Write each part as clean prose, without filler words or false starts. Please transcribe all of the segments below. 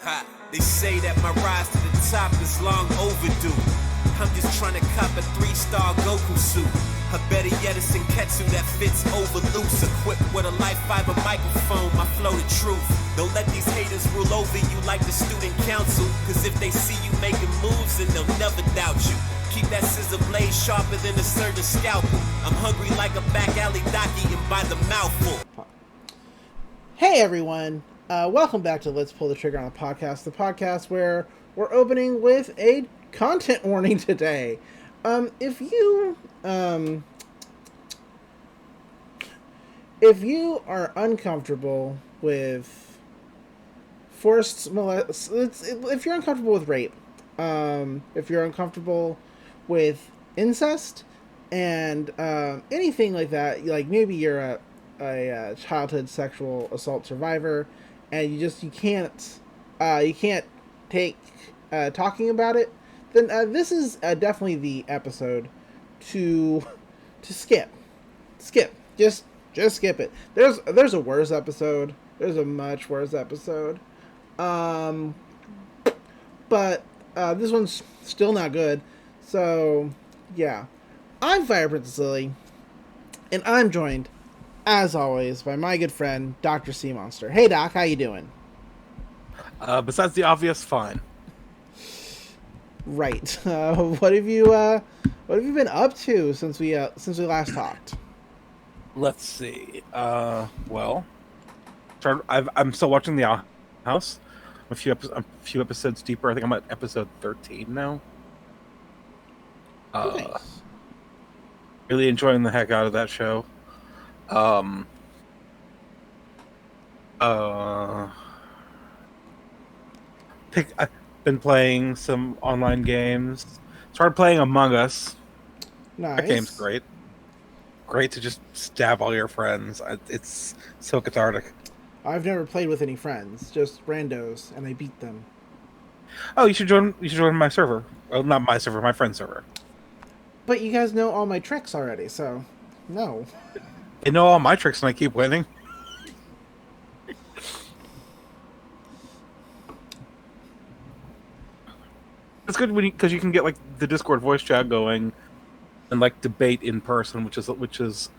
Ha, they say that my rise to the top is long overdue. I'm just trying to cop a 3-star Goku suit. A better yet, it's Senketsu that fits over loose. Equipped with a light fiber microphone, my flow the truth. Don't let these haters rule over you like the student council. Cause if they see you making moves, then they'll never doubt you. Keep that scissor blade sharper than a surgeon's scalpel. I'm hungry like a back alley doc eating by the mouthful. Hey everyone, welcome back to Let's Pull the Trigger on the podcast where we're opening with a content warning today. If you are uncomfortable with if you're uncomfortable with rape, if you're uncomfortable with incest and anything like that, like maybe you're a childhood sexual assault survivor and you can't take talking about it, then this is definitely the episode to skip just skip it. There's a worse episode. There's a much worse episode, but this one's still not good. So yeah, I'm Fire Princess Lily, and I'm joined as always by my good friend Dr. Sea Monster. Hey Doc, how you doing? Besides the obvious, fine. Right. What have you been up to since we last talked? Let's see. Well, I'm still watching The House. I'm a few episodes deeper. I think I'm at episode 13 now. Nice. Really enjoying the heck out of that show. I've been playing some online games. Started playing Among Us. Nice. That game's great. Great to just stab all your friends. It's so cathartic. I've never played with any friends, just randos, and I beat them. Oh, you should join my server. Well, not my server, my friend's server. But you guys know all my tricks already, so no. They know all my tricks and I keep winning. It's good because you can get like the Discord voice chat going and like debate in person, which is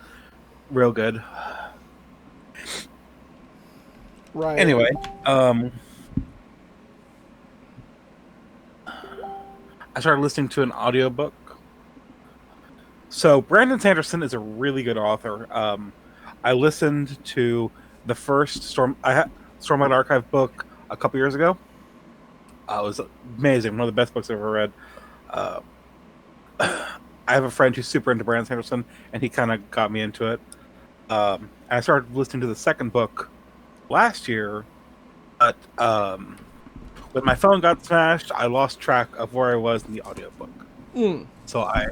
real good. Right. Anyway, I started listening to an audiobook. So Brandon Sanderson is a really good author. I listened to the first Stormlight Archive book a couple years ago. It was amazing. One of the best books I've ever read. I have a friend who's super into Brandon Sanderson, and he kind of got me into it. I started listening to the second book last year, but when my phone got smashed, I lost track of where I was in the audiobook. So I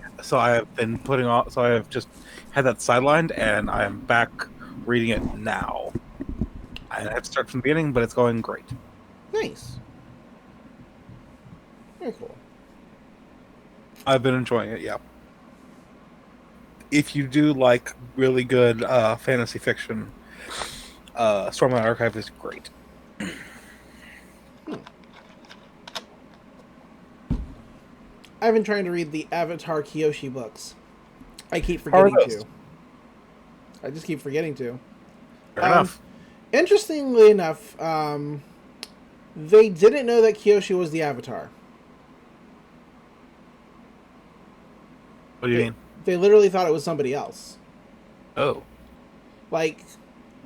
have been so I have just had that sidelined, and I am back reading it now. I have to start from the beginning, but it's going great. Nice. Very cool. I've been enjoying it, yeah. If you do like really good fantasy fiction, Stormlight Archive is great. I've been trying to read the Avatar Kyoshi books. I keep forgetting to. I just keep forgetting to. Fair enough. Interestingly enough, they didn't know that Kyoshi was the Avatar. What do you mean? They literally thought it was somebody else. Oh. Like,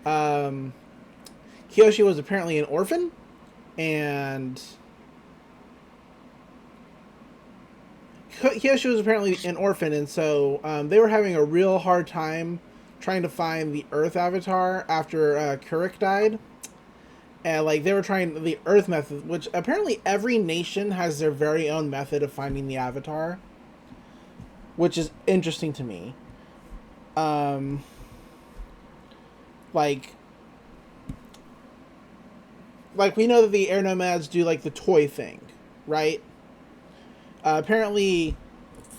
Kyoshi was apparently an orphan, and so they were having a real hard time trying to find the Earth Avatar after Kurik died. And like they were trying the Earth method, which apparently every nation has their very own method of finding the Avatar, which is interesting to me. Like we know that the air nomads do like the toy thing, right? Apparently,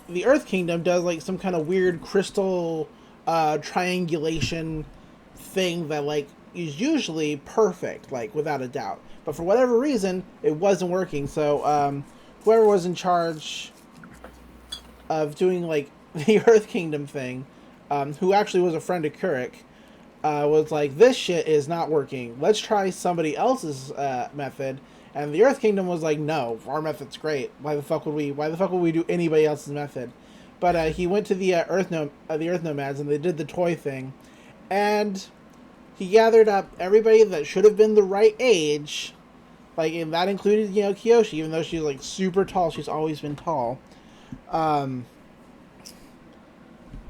the Earth Kingdom does like some kind of weird crystal triangulation thing that like is usually perfect, like without a doubt. But for whatever reason, it wasn't working. So whoever was in charge of doing like the Earth Kingdom thing, who actually was a friend of Keurig, was like, this shit is not working. Let's try somebody else's method. And the Earth Kingdom was like, no, our method's great. Why the fuck would we do anybody else's method? But he went to the Earth Nomads, and they did the toy thing, and he gathered up everybody that should have been the right age, like, and that included, you know, Kyoshi, even though she's like super tall. She's always been tall. And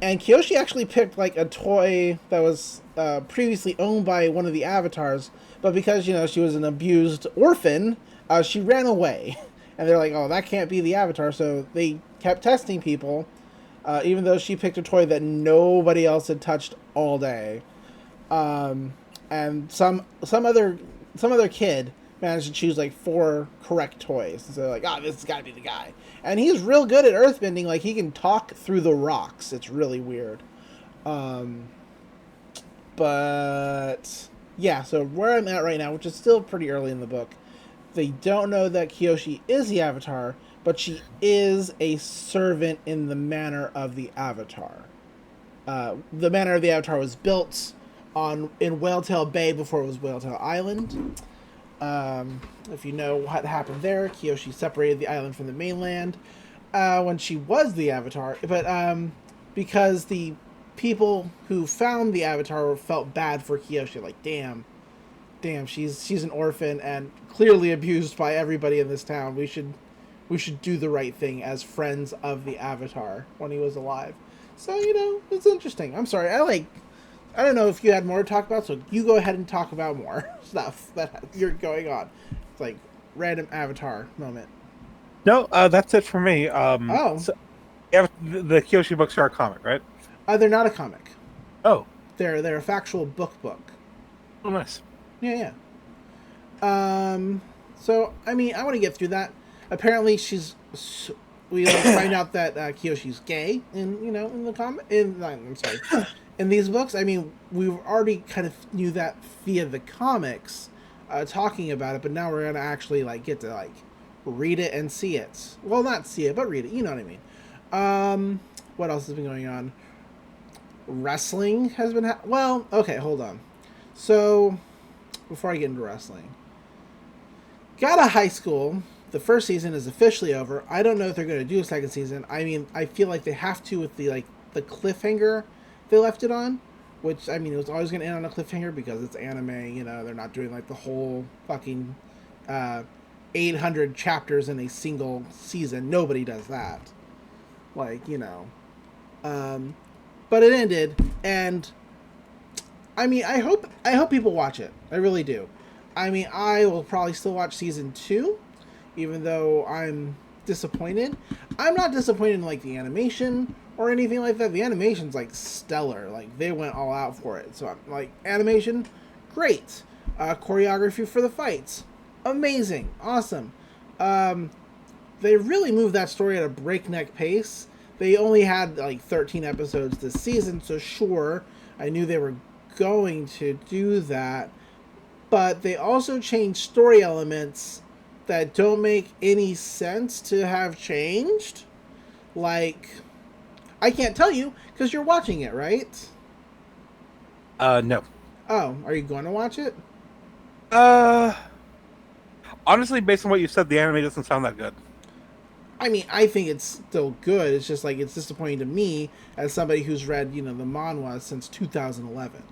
Kyoshi actually picked like a toy that was previously owned by one of the avatars, but because, you know, she was an abused orphan, she ran away. And they're like, oh, that can't be the avatar. So they kept testing people, even though she picked a toy that nobody else had touched all day. And some other kid managed to choose like 4 correct toys. So they're like, oh, this has got to be the guy. And he's real good at earthbending. Like, he can talk through the rocks. It's really weird. But yeah, so where I'm at right now, which is still pretty early in the book, they don't know that Kyoshi is the Avatar, but she is a servant in the manor of the Avatar. The manor of the Avatar was built in Whaletail Bay before it was Whaletail Island. If you know what happened there, Kyoshi separated the island from the mainland when she was the Avatar. But because the people who found the Avatar felt bad for Kyoshi, like, damn, she's an orphan and clearly abused by everybody in this town. We should do the right thing as friends of the Avatar when he was alive. So, you know, it's interesting. I'm sorry, I don't know if you had more to talk about, so you go ahead and talk about more stuff that you're going on. It's like random Avatar moment. No, that's it for me. So, yeah, the Kyoshi books are a comic, right? They're not a comic. Oh, They're a factual book. Oh, nice. Yeah. So I mean, I want to get through that. Apparently, we find out that Kyoshi's gay in the comic. I'm sorry. In these books, I mean, we already kind of knew that via the comics, talking about it, but now we're gonna actually like get to like read it and see it. Well, not see it, but read it. You know what I mean? What else has been going on? Wrestling has been. Well, okay, hold on. So, before I get into wrestling, Gata High School. The first season is officially over. I don't know if they're going to do a second season. I mean, I feel like they have to with the cliffhanger they left it on, which, I mean, it was always going to end on a cliffhanger because it's anime, you know, they're not doing like the whole fucking 800 chapters in a single season. Nobody does that. Like, you know. But it ended, and I mean, I hope people watch it. I really do. I mean, I will probably still watch season 2, even though I'm disappointed. I'm not disappointed in like the animation or anything like that. The animation's like stellar. Like, they went all out for it. So I'm like, animation, great. Choreography for the fights, amazing, awesome. They really moved that story at a breakneck pace. They only had like 13 episodes this season, so sure, I knew they were going to do that. But they also changed story elements that don't make any sense to have changed. Like, I can't tell you because you're watching it, right? No. Oh, are you going to watch it? Honestly, based on what you said, the anime doesn't sound that good. I mean, I think it's still good. It's just like, it's disappointing to me as somebody who's read, you know, the manhwa since 2011.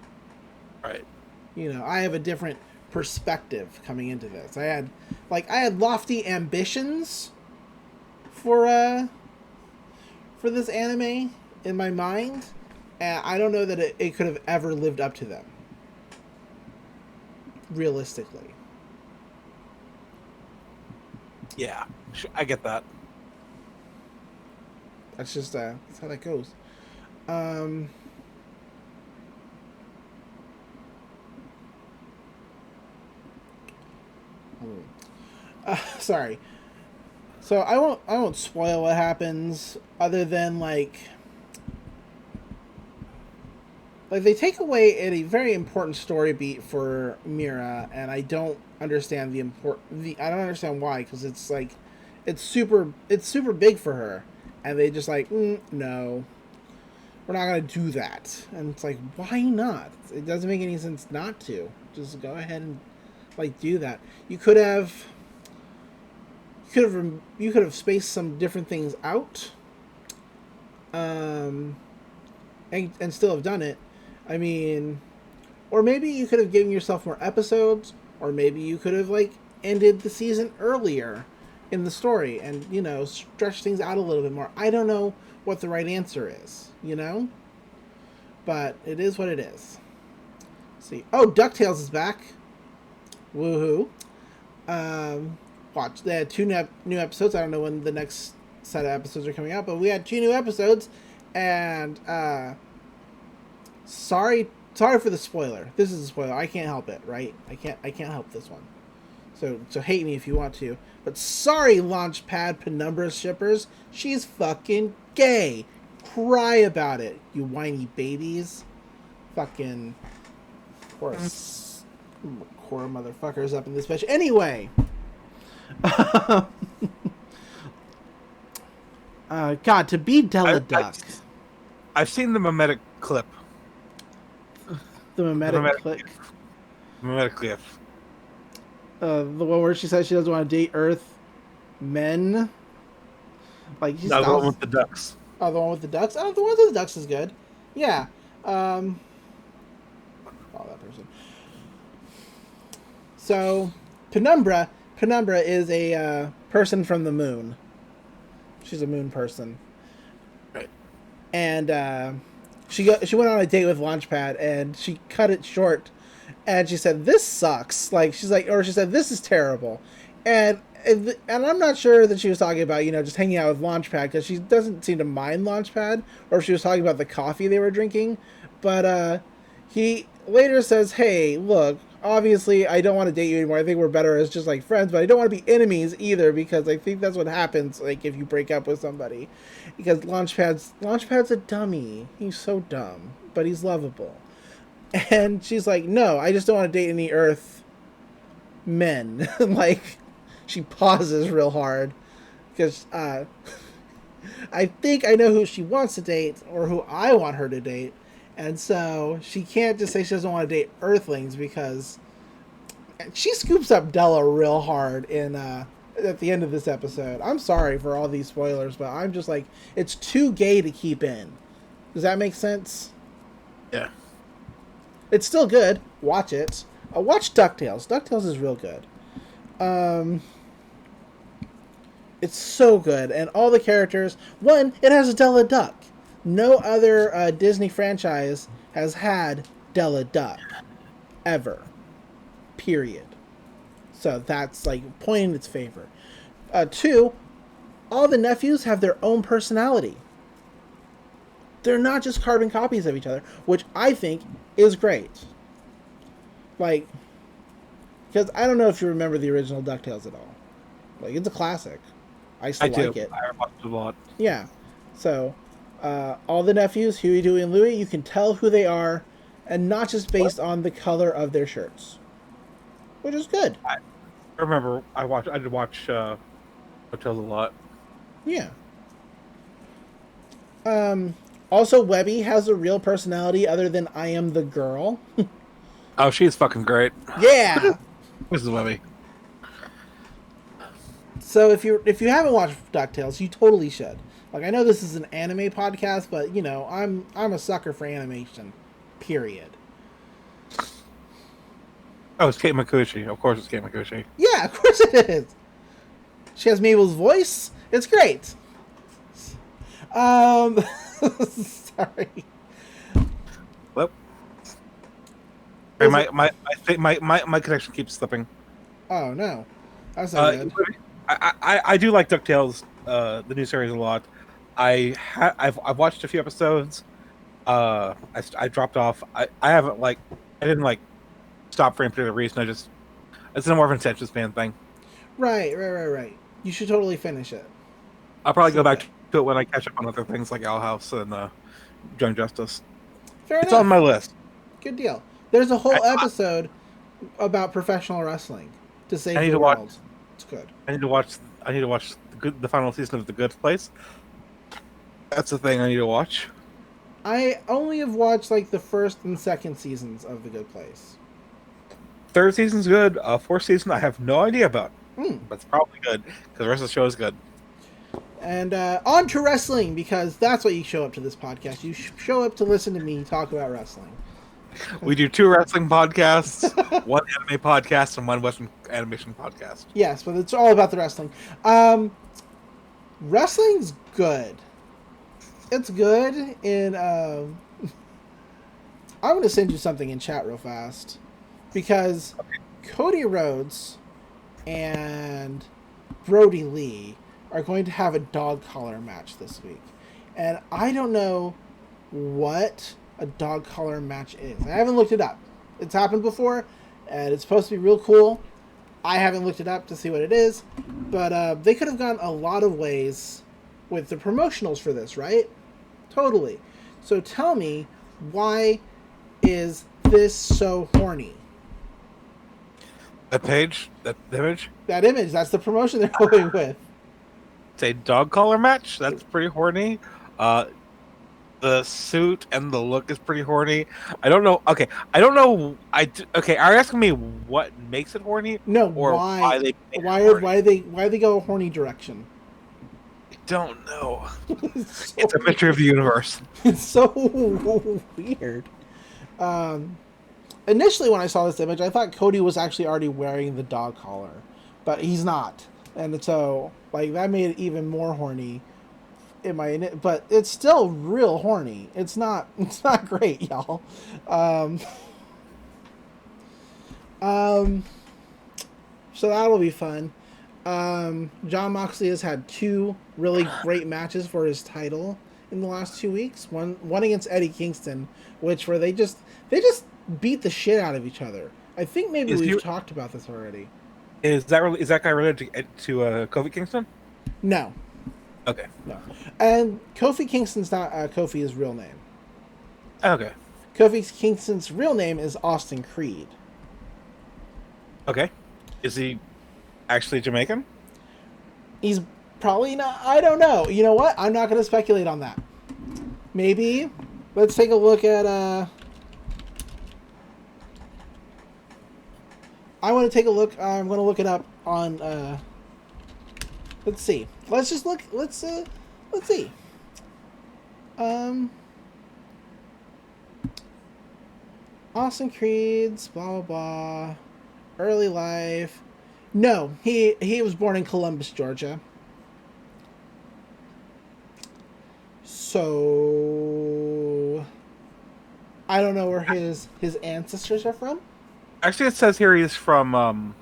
Right. You know, I have a different perspective coming into this. I had lofty ambitions for this anime in my mind, and I don't know that it could have ever lived up to them. Realistically. Yeah, I get that. That's just that's how that goes. Sorry. So I won't spoil what happens, other than like, like they take away a very important story beat for Mira, and I don't understand I don't understand why, because it's like it's super big for her, and they just like no, we're not gonna do that, and it's like, why not? It doesn't make any sense not to. Just go ahead and like do that. You could have spaced some different things out, and still have done it. I mean, or maybe you could have given yourself more episodes, or maybe you could have like ended the season earlier in the story and, you know, stretch things out a little bit more. I don't know what the right answer is, you know? But it is what it is. Let's see. Oh, DuckTales is back. Woohoo. Watch. They had two new episodes. I don't know when the next set of episodes are coming out, but we had 2 new episodes, and sorry for the spoiler. This is a spoiler. I can't help it, right? I can't help this one. So hate me if you want to. But sorry, Launchpad Penumbra shippers. She's fucking gay. Cry about it, you whiny babies. Fucking poor motherfuckers up in this bitch. Anyway. God, to be Della Duck. I've seen the mimetic clip. The mimetic clip. Mimetic clip. The one where she says she doesn't want to date Earth men. Like she's no, the one with the ducks. Oh, the one with the ducks? Oh, the one with the ducks is good. Yeah. Oh, that person. So, Penumbra is a person from the moon. She's a moon person. Right. And she went on a date with Launchpad, and she cut it short. And she said, "This sucks." Like she said, "This is terrible." And I'm not sure that she was talking about, you know, just hanging out with Launchpad, because she doesn't seem to mind Launchpad, or if she was talking about the coffee they were drinking. But he later says, "Hey, look, obviously I don't want to date you anymore. I think we're better as just like friends, but I don't want to be enemies either, because I think that's what happens like if you break up with somebody." Because Launchpad's a dummy. He's so dumb, but he's lovable. And she's like, "No, I just don't want to date any Earth men." Like, she pauses real hard because I think I know who she wants to date, or who I want her to date, and so she can't just say she doesn't want to date Earthlings, because she scoops up Della real hard in at the end of this episode. I'm sorry for all these spoilers, but I'm just like, it's too gay to keep in. Does that make sense? Yeah. It's still good. Watch it. Watch DuckTales. DuckTales is real good. It's so good. And all the characters... One, it has a Della Duck. No other Disney franchise has had Della Duck. Ever. Period. So that's like a point in its favor. 2, all the nephews have their own personality. They're not just carbon copies of each other, which I think is great. Like, because I don't know if you remember the original DuckTales at all. Like, it's a classic. I still like it. I watched it a lot. Yeah. So, all the nephews, Huey, Dewey, and Louie, you can tell who they are, and not just based on the color of their shirts, which is good. I remember I did watch DuckTales a lot. Yeah. Also, Webby has a real personality other than I am the girl. Oh, she's fucking great. Yeah. This is Webby. So if you haven't watched DuckTales, you totally should. Like, I know this is an anime podcast, but you know, I'm a sucker for animation. Period. Oh, it's Kate Mikuchi. Of course it's Kate Mikuchi. Yeah, of course it is. She has Mabel's voice. It's great. Sorry. Well, my connection keeps slipping. Oh no, that's not good. I do like DuckTales, the new series, a lot. I've watched a few episodes. I dropped off. I didn't stop for any particular reason. It's more of an attention span thing. Right. You should totally finish it. I'll probably go back to it when I catch up on other things like Owl House and Young Justice. Fair It's enough. on my list. Good deal. There's a whole episode about professional wrestling to save I need the to world. watch. It's good. I need to watch. I need to watch the final season of The Good Place. That's the thing I need to watch. I only have watched like the first and second seasons of The Good Place. Third season's good. Fourth season, I have no idea about. Mm. But it's probably good because the rest of the show is good. And on to wrestling, because that's what you show up to this podcast. You show up to listen to me talk about wrestling. We do 2 wrestling podcasts, 1 anime podcast, and 1 Western animation podcast. Yes, but it's all about the wrestling. Wrestling's good. It's good in... I'm going to send you something in chat real fast. Because Cody Rhodes and Brody Lee are going to have a dog collar match this week. And I don't know what a dog collar match is. I haven't looked it up. It's happened before, and it's supposed to be real cool. I haven't looked it up to see what it is. But they could have gone a lot of ways with the promotionals for this, right? Totally. So tell me, why is this so horny? That page? That image? That image, that's the promotion they're going with. It's a dog collar match. That's pretty horny. The suit and the look is pretty horny. I don't know. Okay, I don't know. Okay, are you asking me what makes it horny? No, or why they why they go a horny direction? I don't know. It's It's a mystery of the universe. It's so weird. Initially, when I saw this image, I thought Cody was actually already wearing the dog collar, but he's not, and so like that made it even more horny. But it's still real horny. It's not great, y'all. So that'll be fun. Jon Moxley has had 2 really great matches for his title in the last 2 weeks. One against Eddie Kingston, where they just beat the shit out of each other. I think maybe we've talked about this already. Is that guy related to Kofi Kingston? No. Okay. No. And Kofi Kingston's not Kofi's real name. Okay. Kofi Kingston's real name is Austin Creed. Okay. Is he actually Jamaican? He's probably not. I don't know. You know what? I'm not going to speculate on that. Maybe. Let's take a look at... I want to take a look. I'm going to look it up on... Let's see. Let's just look. Let's see. Austin Creed's blah blah blah. Early life. No, he was born in Columbus, Georgia. So I don't know where his ancestors are from. Actually, it says here he's from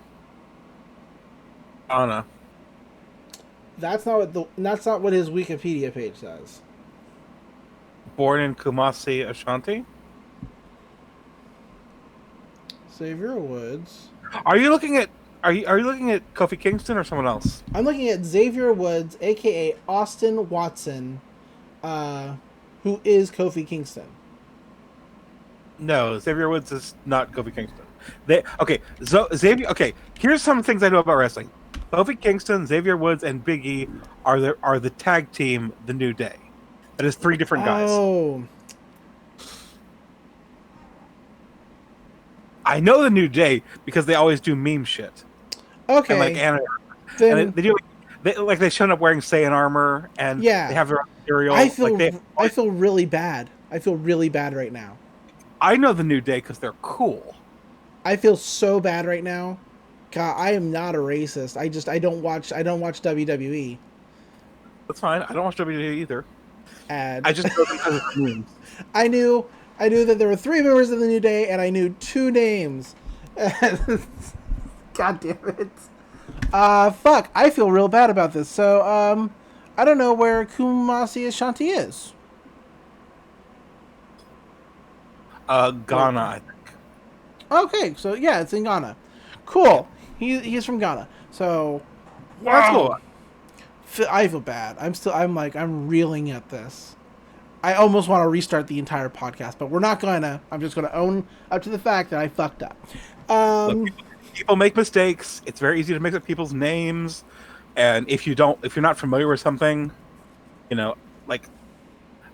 Ghana. That's not what his Wikipedia page says. Born in Kumasi, Ashanti. Xavier Woods. Are you looking at Kofi Kingston or someone else? I'm looking at Xavier Woods, aka Austin Watson, who is Kofi Kingston. No, Xavier Woods is not Kofi Kingston. Xavier. Okay, here's some things I know about wrestling. Kofi Kingston, Xavier Woods, and Big E are the tag team, The New Day. That is 3 different guys. Oh. I know The New Day because they always do meme shit. Okay. And like anime. And they do they show up wearing Saiyan armor and they have their own material. I feel really bad. I feel really bad right now. I know The New Day because they're cool. I feel so bad right now. God, I am not a racist. I don't watch WWE. That's fine. I don't watch WWE either. Ad. I just know because of memes. I knew that there were 3 members of the New Day, and I knew 2 names. God damn it. Fuck. I feel real bad about this. So, I don't know where Kumasi Ashanti is. Ghana, I think. Okay, so yeah, it's in Ghana. Cool. He's from Ghana. So, Wow. That's cool. I feel bad. I'm reeling at this. I almost want to restart the entire podcast, but we're not going to. I'm just going to own up to the fact that I fucked up. Look, people make mistakes. It's very easy to mix up people's names, and if you're not familiar with something, like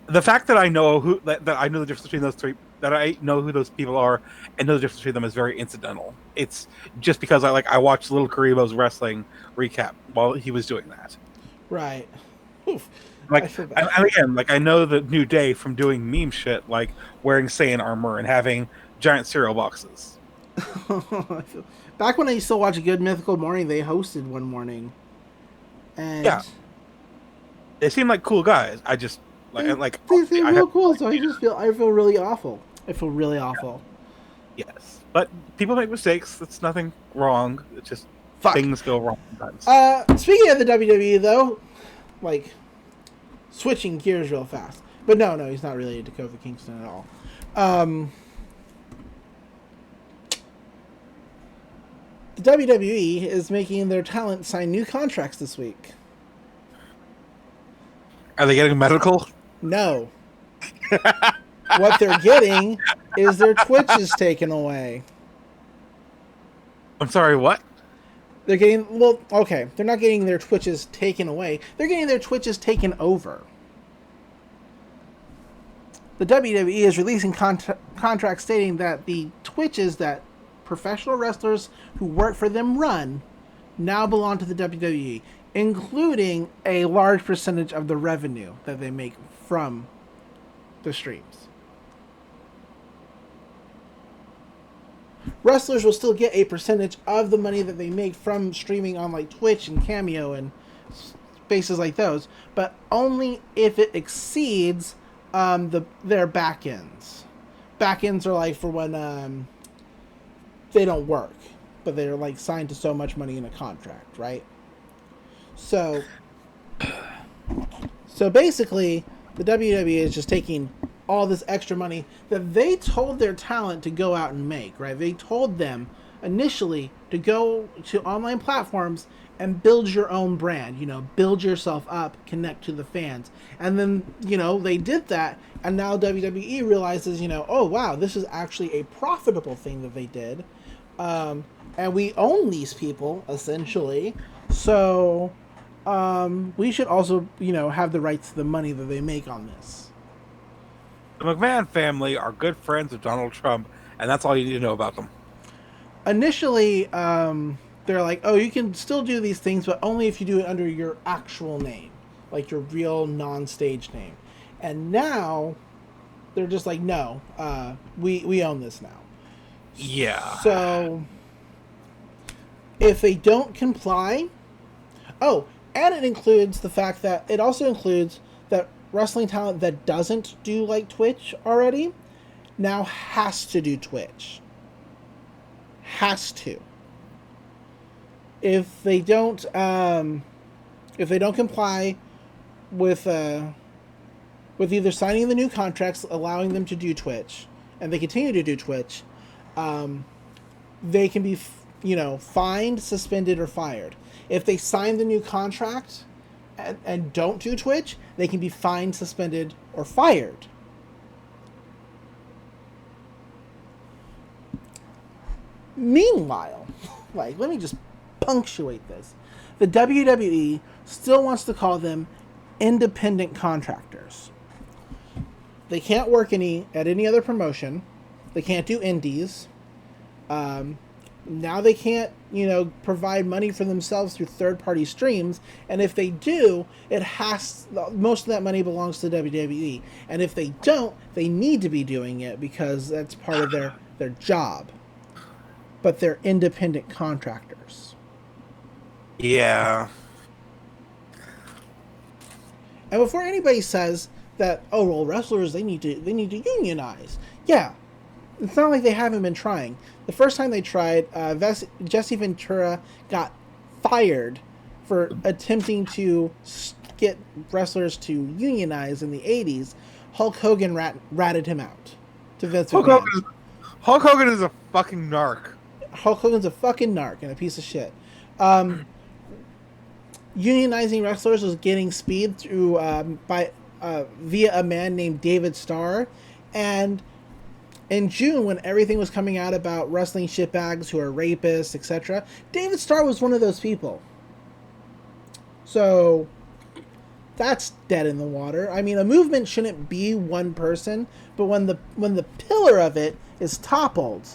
the fact that I know that I know the difference between those three, that I know who those people are, and know the difference between them is very incidental. It's just because I watched Little Karibo's wrestling recap while he was doing that. Right. Oof. And again, I know the New Day from doing meme shit, like wearing Saiyan armor and having giant cereal boxes. Back when I used to watch Good Mythical Morning, they hosted one morning, and yeah, they seem like cool guys. I just they seem real cool. So I feel really awful. I feel really awful. Yes, but people make mistakes. That's nothing wrong. It's just things go wrong sometimes. Speaking of the WWE, though, switching gears real fast. But no, he's not related to Kofi Kingston at all. The WWE is making their talent sign new contracts this week. Are they getting medical? No. What they're getting is their Twitches taken away. I'm sorry, what? They're getting... Well, okay. They're not getting their Twitches taken away. They're getting their Twitches taken over. The WWE is releasing contracts stating that the Twitches that professional wrestlers who work for them run now belong to the WWE, including a large percentage of the revenue that they make from the streams. Wrestlers will still get a percentage of the money that they make from streaming on Twitch and Cameo and spaces like those, but only if it exceeds their back ends. Back ends are for when they don't work, but they're signed to so much money in a contract, right? So basically, the WWE is just taking all this extra money that they told their talent to go out and make, right? They told them initially to go to online platforms and build your own brand, build yourself up, connect to the fans. And then, they did that, and now WWE realizes, oh wow, this is actually a profitable thing that they did. And we own these people, essentially. So, we should also, have the rights to the money that they make on this. The McMahon family are good friends of Donald Trump, and that's all you need to know about them. Initially, they're like, oh, you can still do these things, but only if you do it under your actual name, your real non-stage name. And now, they're just like, no, we own this now. Yeah. So, if they don't comply... Oh, and it also includes that wrestling talent that doesn't do Twitch already now has to do Twitch. Has to. If they don't comply with either signing the new contracts allowing them to do Twitch, and they continue to do Twitch, they can be, fined, suspended, or fired. If they sign the new contract and don't do Twitch, they can be fined, suspended, or fired. Meanwhile, let me just punctuate this. The WWE still wants to call them independent contractors. They can't work at any other promotion. They can't do indies. Now they can't, provide money for themselves through third-party streams. And if they do, most of that money belongs to WWE. And if they don't, they need to be doing it because that's part of their job. But they're independent contractors. Yeah. And before anybody says that, oh, well, wrestlers, they need to unionize. Yeah. It's not like they haven't been trying. The first time they tried, Jesse Ventura got fired for attempting to get wrestlers to unionize in the 80s. Hulk Hogan ratted him out to Vince McMahon. Hulk Hogan is a fucking narc. Hulk Hogan's a fucking narc and a piece of shit. Unionizing wrestlers was getting speed through by via a man named David Starr. And in June, when everything was coming out about wrestling shitbags who are rapists, etc., David Starr was one of those people. So that's dead in the water. I mean, a movement shouldn't be one person, but when the pillar of it is toppled,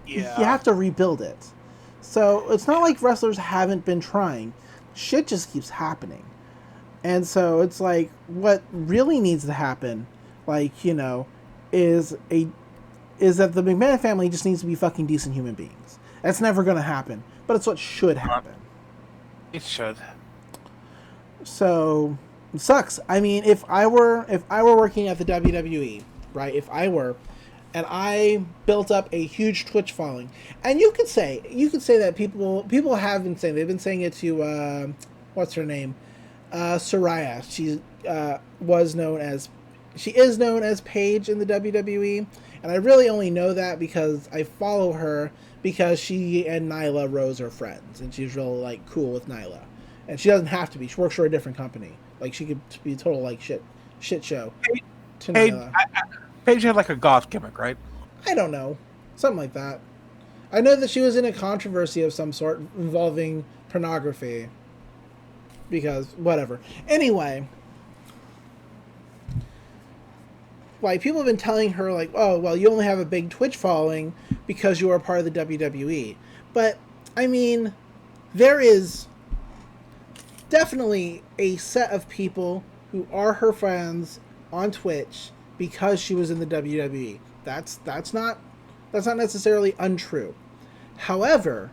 you have to rebuild it. So it's not like wrestlers haven't been trying. Shit just keeps happening. And so it's like, what really needs to happen, like, you know, is that the McMahon family just needs to be fucking decent human beings. That's never going to happen, but it's what should happen. It should. So it sucks. I mean, if I were working at the WWE, right? If I were, and I built up a huge Twitch following, and you could say that people have been saying, they've been saying it to what's her name, Soraya. She is known as Paige in the WWE, and I really only know that because I follow her because she and Nyla Rose are friends, and she's real like cool with Nyla, and she doesn't have to be. She works for a different company. Like she could be a total like shit show to Nyla. Paige had like a goth gimmick, right? I don't know, something like that. I know that she was in a controversy of some sort involving pornography. Because whatever. Anyway. Like, people have been telling her, like, oh, well, you only have a big Twitch following because you are part of the WWE. But, I mean, there is definitely a set of people who are her fans on Twitch because she was in the WWE. That's not necessarily untrue. However,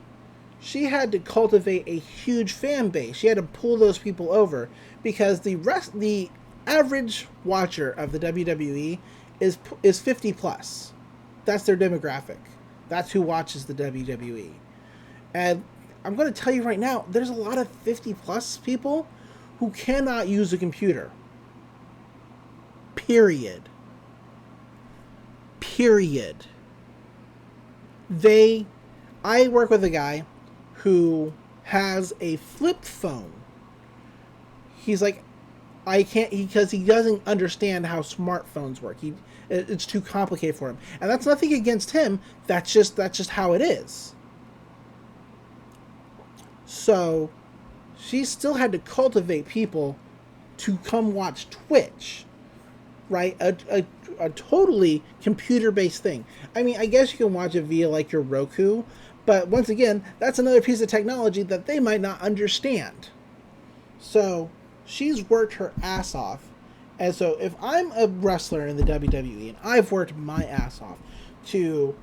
she had to cultivate a huge fan base. She had to pull those people over because the average watcher of the WWE is 50 plus. That's their demographic. That's who watches the WWE. And I'm going to tell you right now, there's a lot of 50 plus people who cannot use a computer. Period. I work with a guy who has a flip phone. He's like, I can't, because he doesn't understand how smartphones work. It's too complicated for him, and that's nothing against him. That's just how it is. So, she still had to cultivate people to come watch Twitch, right? A totally computer-based thing. I mean, I guess you can watch it via like your Roku, but once again, that's another piece of technology that they might not understand. So, she's worked her ass off. And so if I'm a wrestler in the WWE and I've worked my ass off to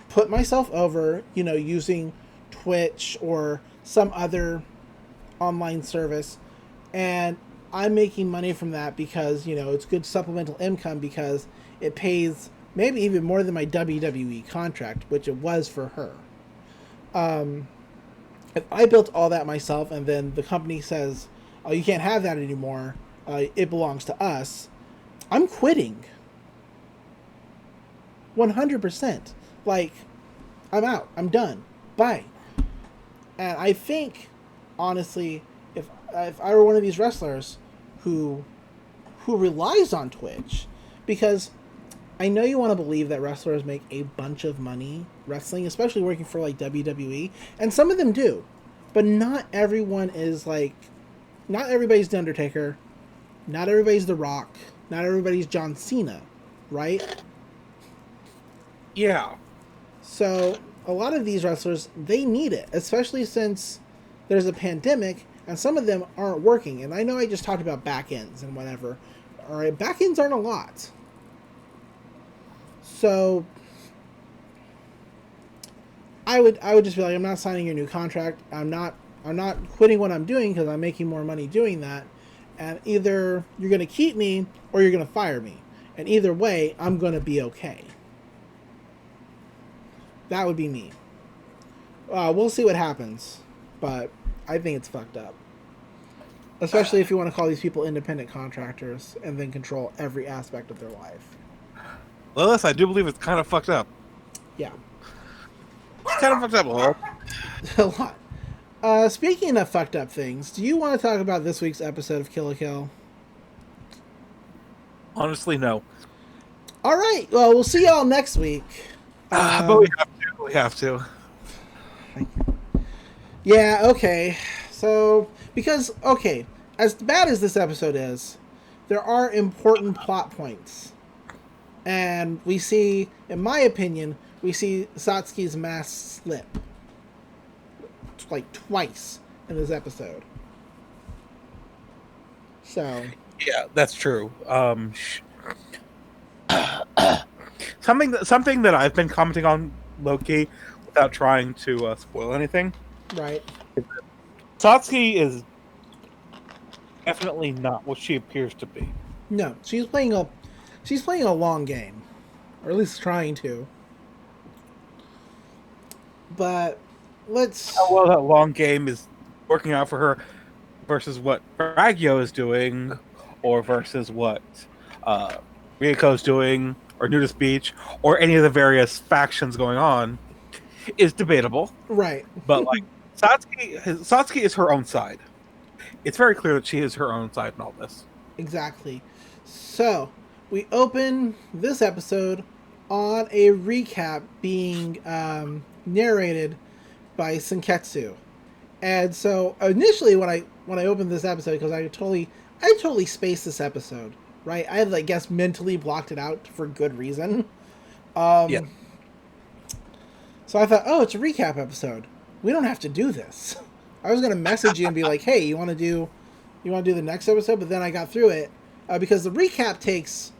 put myself over, you know, using Twitch or some other online service, and I'm making money from that because, you know, it's good supplemental income because it pays maybe even more than my WWE contract, which it was for her. If I built all that myself and then the company says, oh, you can't have that anymore, it belongs to us, I'm quitting. 100%. Like, I'm out. I'm done. Bye. And I think, honestly, if I were one of these wrestlers who relies on Twitch, because I know you want to believe that wrestlers make a bunch of money wrestling, especially working for, like, WWE, and some of them do, but not everyone is, like, not everybody's The Undertaker, not everybody's The Rock, not everybody's John Cena, right? Yeah. So, a lot of these wrestlers, they need it, especially since there's a pandemic, and some of them aren't working. And I know I just talked about back ends and whatever. Alright, back ends aren't a lot. So, I would just be like, I'm not signing your new contract. I'm not quitting what I'm doing because I'm making more money doing that. And either you're going to keep me or you're going to fire me. And either way, I'm going to be okay. That would be me. We'll see what happens. But I think it's fucked up. Especially if you want to call these people independent contractors and then control every aspect of their life. Well, yes, I do believe it's kind of fucked up. Yeah. It's kind of fucked up a lot. A lot. Speaking of fucked up things, do you want to talk about this week's episode of Kill la Kill? Honestly, no. All right. Well, we'll see y'all next week. But we have to. We have to. Yeah, okay. So, because, okay, as bad as this episode is, there are important plot points. And we see, in my opinion, we see Satsuki's mask slip. Like, twice in this episode. So. Yeah, that's true. Something that I've been commenting on Loki without trying to spoil anything. Right. Satsuki is definitely not what she appears to be. No, she's playing a long game. Or at least trying to. But let's... How well that long game is working out for her versus what Ragyo is doing, or versus what Ryuko's doing, or Nudist Beach, or any of the various factions going on, is debatable. Right. But like Satsuki is her own side. It's very clear that she is her own side in all this. Exactly. So, we open this episode on a recap being narrated by Senketsu. And so initially when I opened this episode, because I totally spaced this episode, right? I had, I guess, mentally blocked it out for good reason. Yeah. So I thought, oh, it's a recap episode. We don't have to do this. I was gonna message you and be like, hey, you want to do the next episode? But then I got through it because the recap takes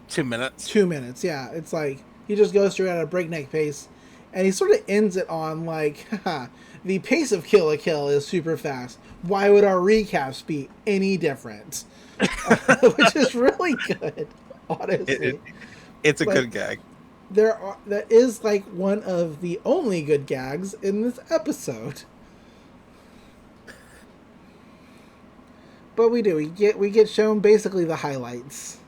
2 minutes. 2 minutes. Yeah, it's like he just goes through at a breakneck pace, and he sort of ends it on like, haha, the pace of Kill la Kill is super fast. Why would our recaps be any different? Which is really good, honestly. It's a good gag. That is like one of the only good gags in this episode. But we get shown basically the highlights.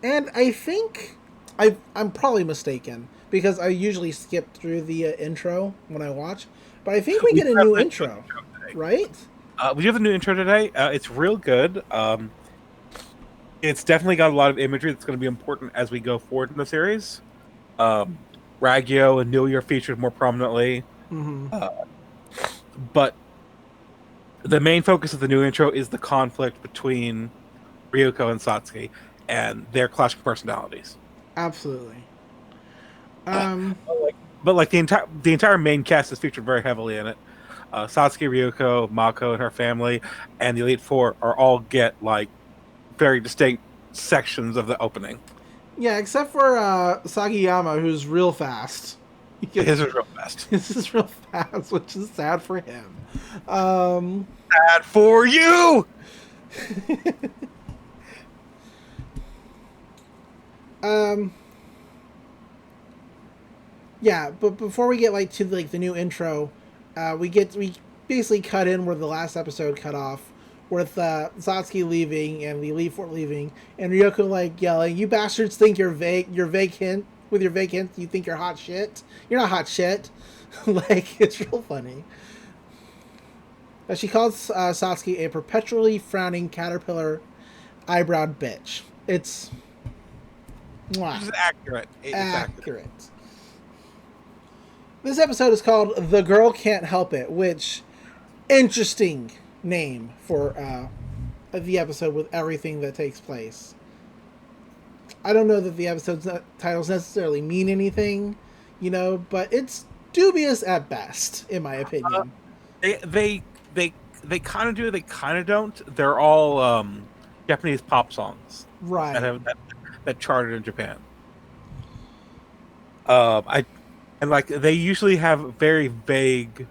And I think I'm probably mistaken because I usually skip through the intro when I watch, but I think we get a new intro, right? We do have a new intro today. It's real good. It's definitely got a lot of imagery that's going to be important as we go forward in the series. Ragyo and Nui are featured more prominently. Mm-hmm. But the main focus of the new intro is the conflict between Ryuko and Satsuki and their clashing personalities. Absolutely. But the entire main cast is featured very heavily in it. Satsuki, Ryuko, Mako, and her family, and the Elite Four are all get very distinct sections of the opening. Yeah, except for Sagiyama, who's real fast. His is real fast. This is real fast, which is sad for him. Sad for you. Yeah, but before we get to the new intro, we basically cut in where the last episode cut off, with Satsuki leaving and the Elite Four leaving, and Ryuko yelling, "You bastards think you're vacant with your vacant? You think you're hot shit? You're not hot shit." It's real funny. She calls Satsuki a perpetually frowning caterpillar eyebrow bitch. It's accurate. accurate. This episode is called "The Girl Can't Help It," which interesting name for the episode with everything that takes place. I don't know that the episode's titles necessarily mean anything, but it's dubious at best, in my opinion. They kind of do, they kind of don't. They're all Japanese pop songs, right? That charted in Japan. They usually have very vague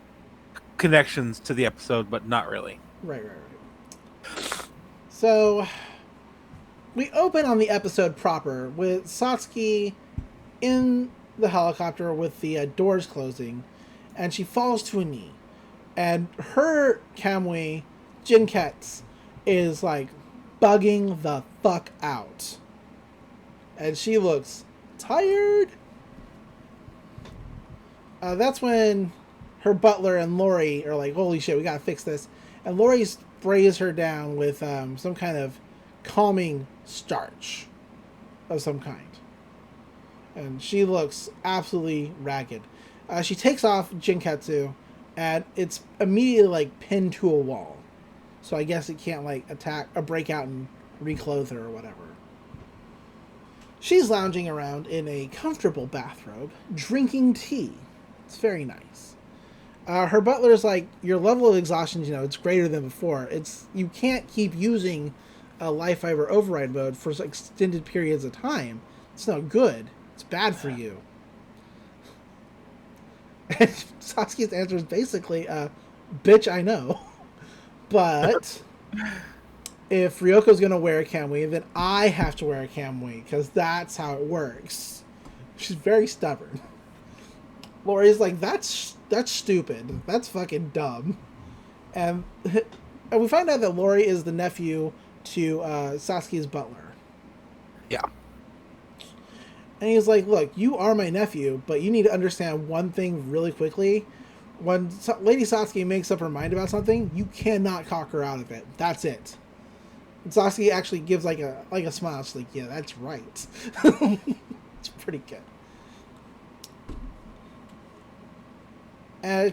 connections to the episode, but not really. Right. So we open on the episode proper with Satsuki in the helicopter with the doors closing, and she falls to a knee, and her Kamui Jinketsu is bugging the fuck out, and she looks tired. That's when her butler and Lori are like, "Holy shit, we gotta fix this," and Lori sprays her down with some kind of calming starch of some kind. And she looks absolutely ragged. She takes off Jinketsu, and it's immediately like pinned to a wall. So I guess it can't like attack or break out and reclothe her or whatever. She's lounging around in a comfortable bathrobe, drinking tea. It's very nice. Her butler's like, your level of exhaustion, it's greater than before. You can't keep using a life fiber override mode for extended periods of time. It's not good. It's bad for you. And Sasuke's answer is basically, bitch, I know. But if Ryoko's going to wear a kamui, then I have to wear a kamui, because that's how it works. She's very stubborn. Lori's like, that's stupid. That's fucking dumb. And we find out that Lori is the nephew to Sasuke's butler. Yeah. And he's like, look, you are my nephew, but you need to understand one thing really quickly. When Lady Sasuke makes up her mind about something, you cannot talk her out of it. That's it. And Sasuke actually gives like a smile. She's like, yeah, that's right. It's pretty good.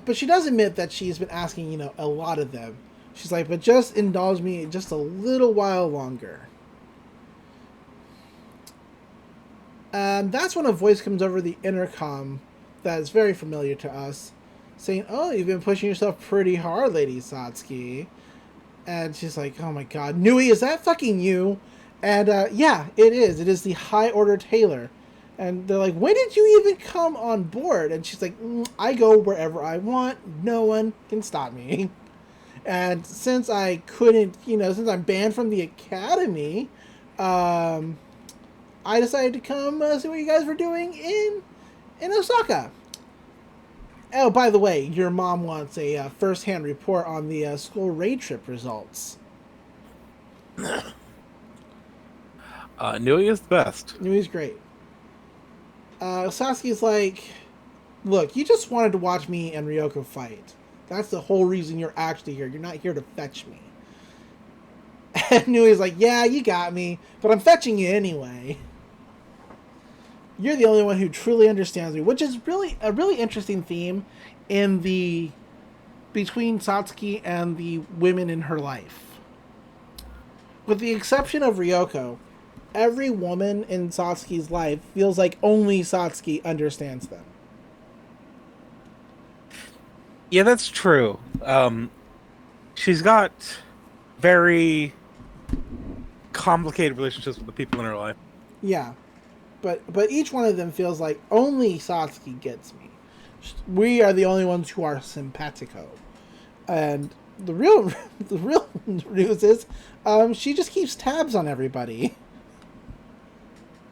But she does admit that she's been asking, a lot of them. She's like, but just indulge me just a little while longer. That's when a voice comes over the intercom that is very familiar to us, saying, oh, you've been pushing yourself pretty hard, Lady Satsuki. And she's like, oh my god, Nui, is that fucking you? And yeah, it is. It is the High Order Tailor. And they're like, when did you even come on board? And she's like, I go wherever I want. No one can stop me. And since I couldn't, since I'm banned from the academy, I decided to come see what you guys were doing in Osaka. Oh, by the way, your mom wants a first-hand report on the school raid trip results. Nui is the best. Nui's great. Sasuke's like, look, you just wanted to watch me and Ryoko fight. That's the whole reason you're actually here. You're not here to fetch me. And Nui's like, yeah, you got me, but I'm fetching you anyway. You're the only one who truly understands me, which is really a really interesting theme between Satsuki and the women in her life. With the exception of Ryoko, every woman in Satsuki's life feels like only Satsuki understands them. Yeah, that's true. She's got very complicated relationships with the people in her life. Yeah. But each one of them feels like only Satsuki gets me. We are the only ones who are simpatico. And the real news is she just keeps tabs on everybody.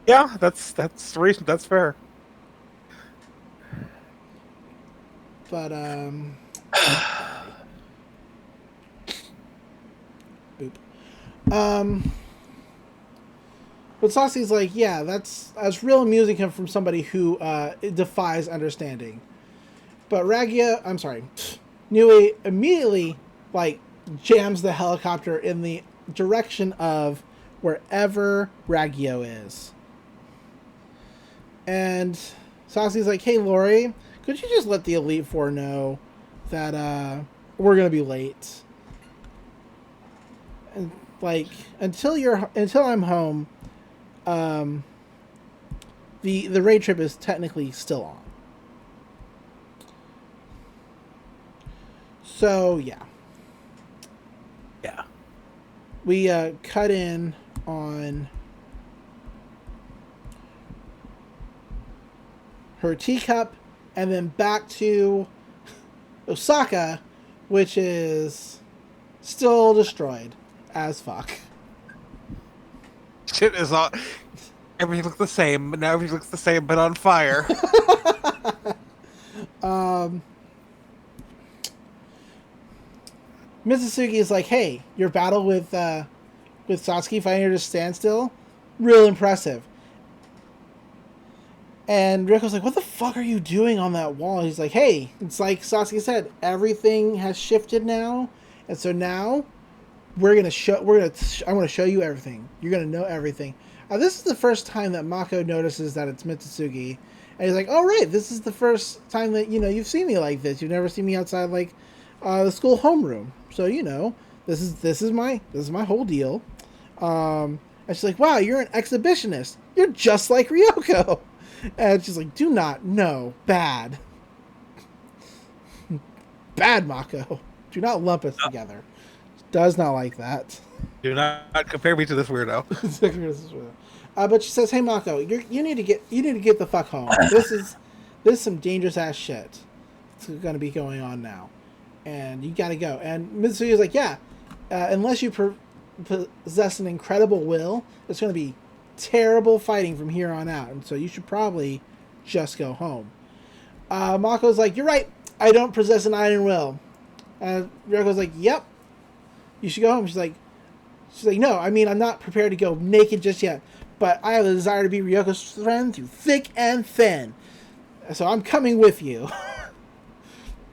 Yeah, that's reason. That's fair. But boop. But Sasuke's like, yeah, that's real amusing him from somebody who defies understanding. But Nui immediately like jams the helicopter in the direction of wherever Raggio is. And Sasuke's like, hey Lori, could you just let the Elite Four know that we're gonna be late? And like until I'm home, the raid trip is technically still on. So yeah. Yeah. We cut in on her teacup and then back to Osaka, which is still destroyed as fuck. Shit is all. Everything looks the same, but now everything looks the same, but on fire. Mitsusuki is like, hey, your battle with Satsuki fighting her to standstill, real impressive. And Ryoko's like, what the fuck are you doing on that wall? And he's like, hey, it's like Sasuke said, everything has shifted now, and so now I'm going to show you everything. You're going to know everything. This is the first time that Mako notices that it's Mitsusugi. And he's like, oh, right, this is the first time that, you've seen me like this. You've never seen me outside, like, the school homeroom. So, this is my whole deal. And she's like, wow, you're an exhibitionist. You're just like Ryoko. And she's like, do not, no, bad. Bad, Mako. Do not lump us together. Does not like that. Do not compare me to this weirdo. But she says, "Hey Mako, you need to get the fuck home. This is some dangerous ass shit. It's going to be going on now, and you got to go." And Mitsusugi's like, "Yeah, unless you possess an incredible will, it's going to be terrible fighting from here on out, and so you should probably just go home." Mako's like, "You're right. I don't possess an iron will." Ryoko's like, "Yep. You should go home." She's like, "No, I mean, I'm not prepared to go naked just yet, but I have a desire to be Ryoko's friend through thick and thin. So I'm coming with you."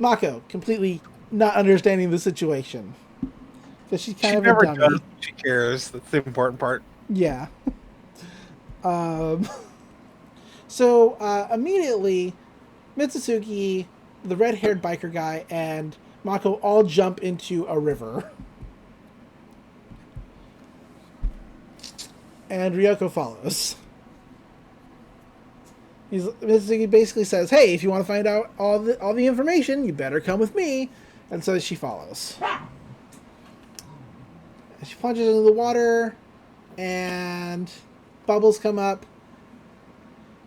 Mako, completely not understanding the situation. Because she's kind of a dummy. Does. She cares. That's the important part. Yeah. So immediately, Mitsusugi, the red-haired biker guy, and Mako all jump into a river. And Ryoko follows. Mitsusugi basically says, "Hey, if you want to find out all the information, you better come with me." And so she follows. She plunges into the water, and bubbles come up,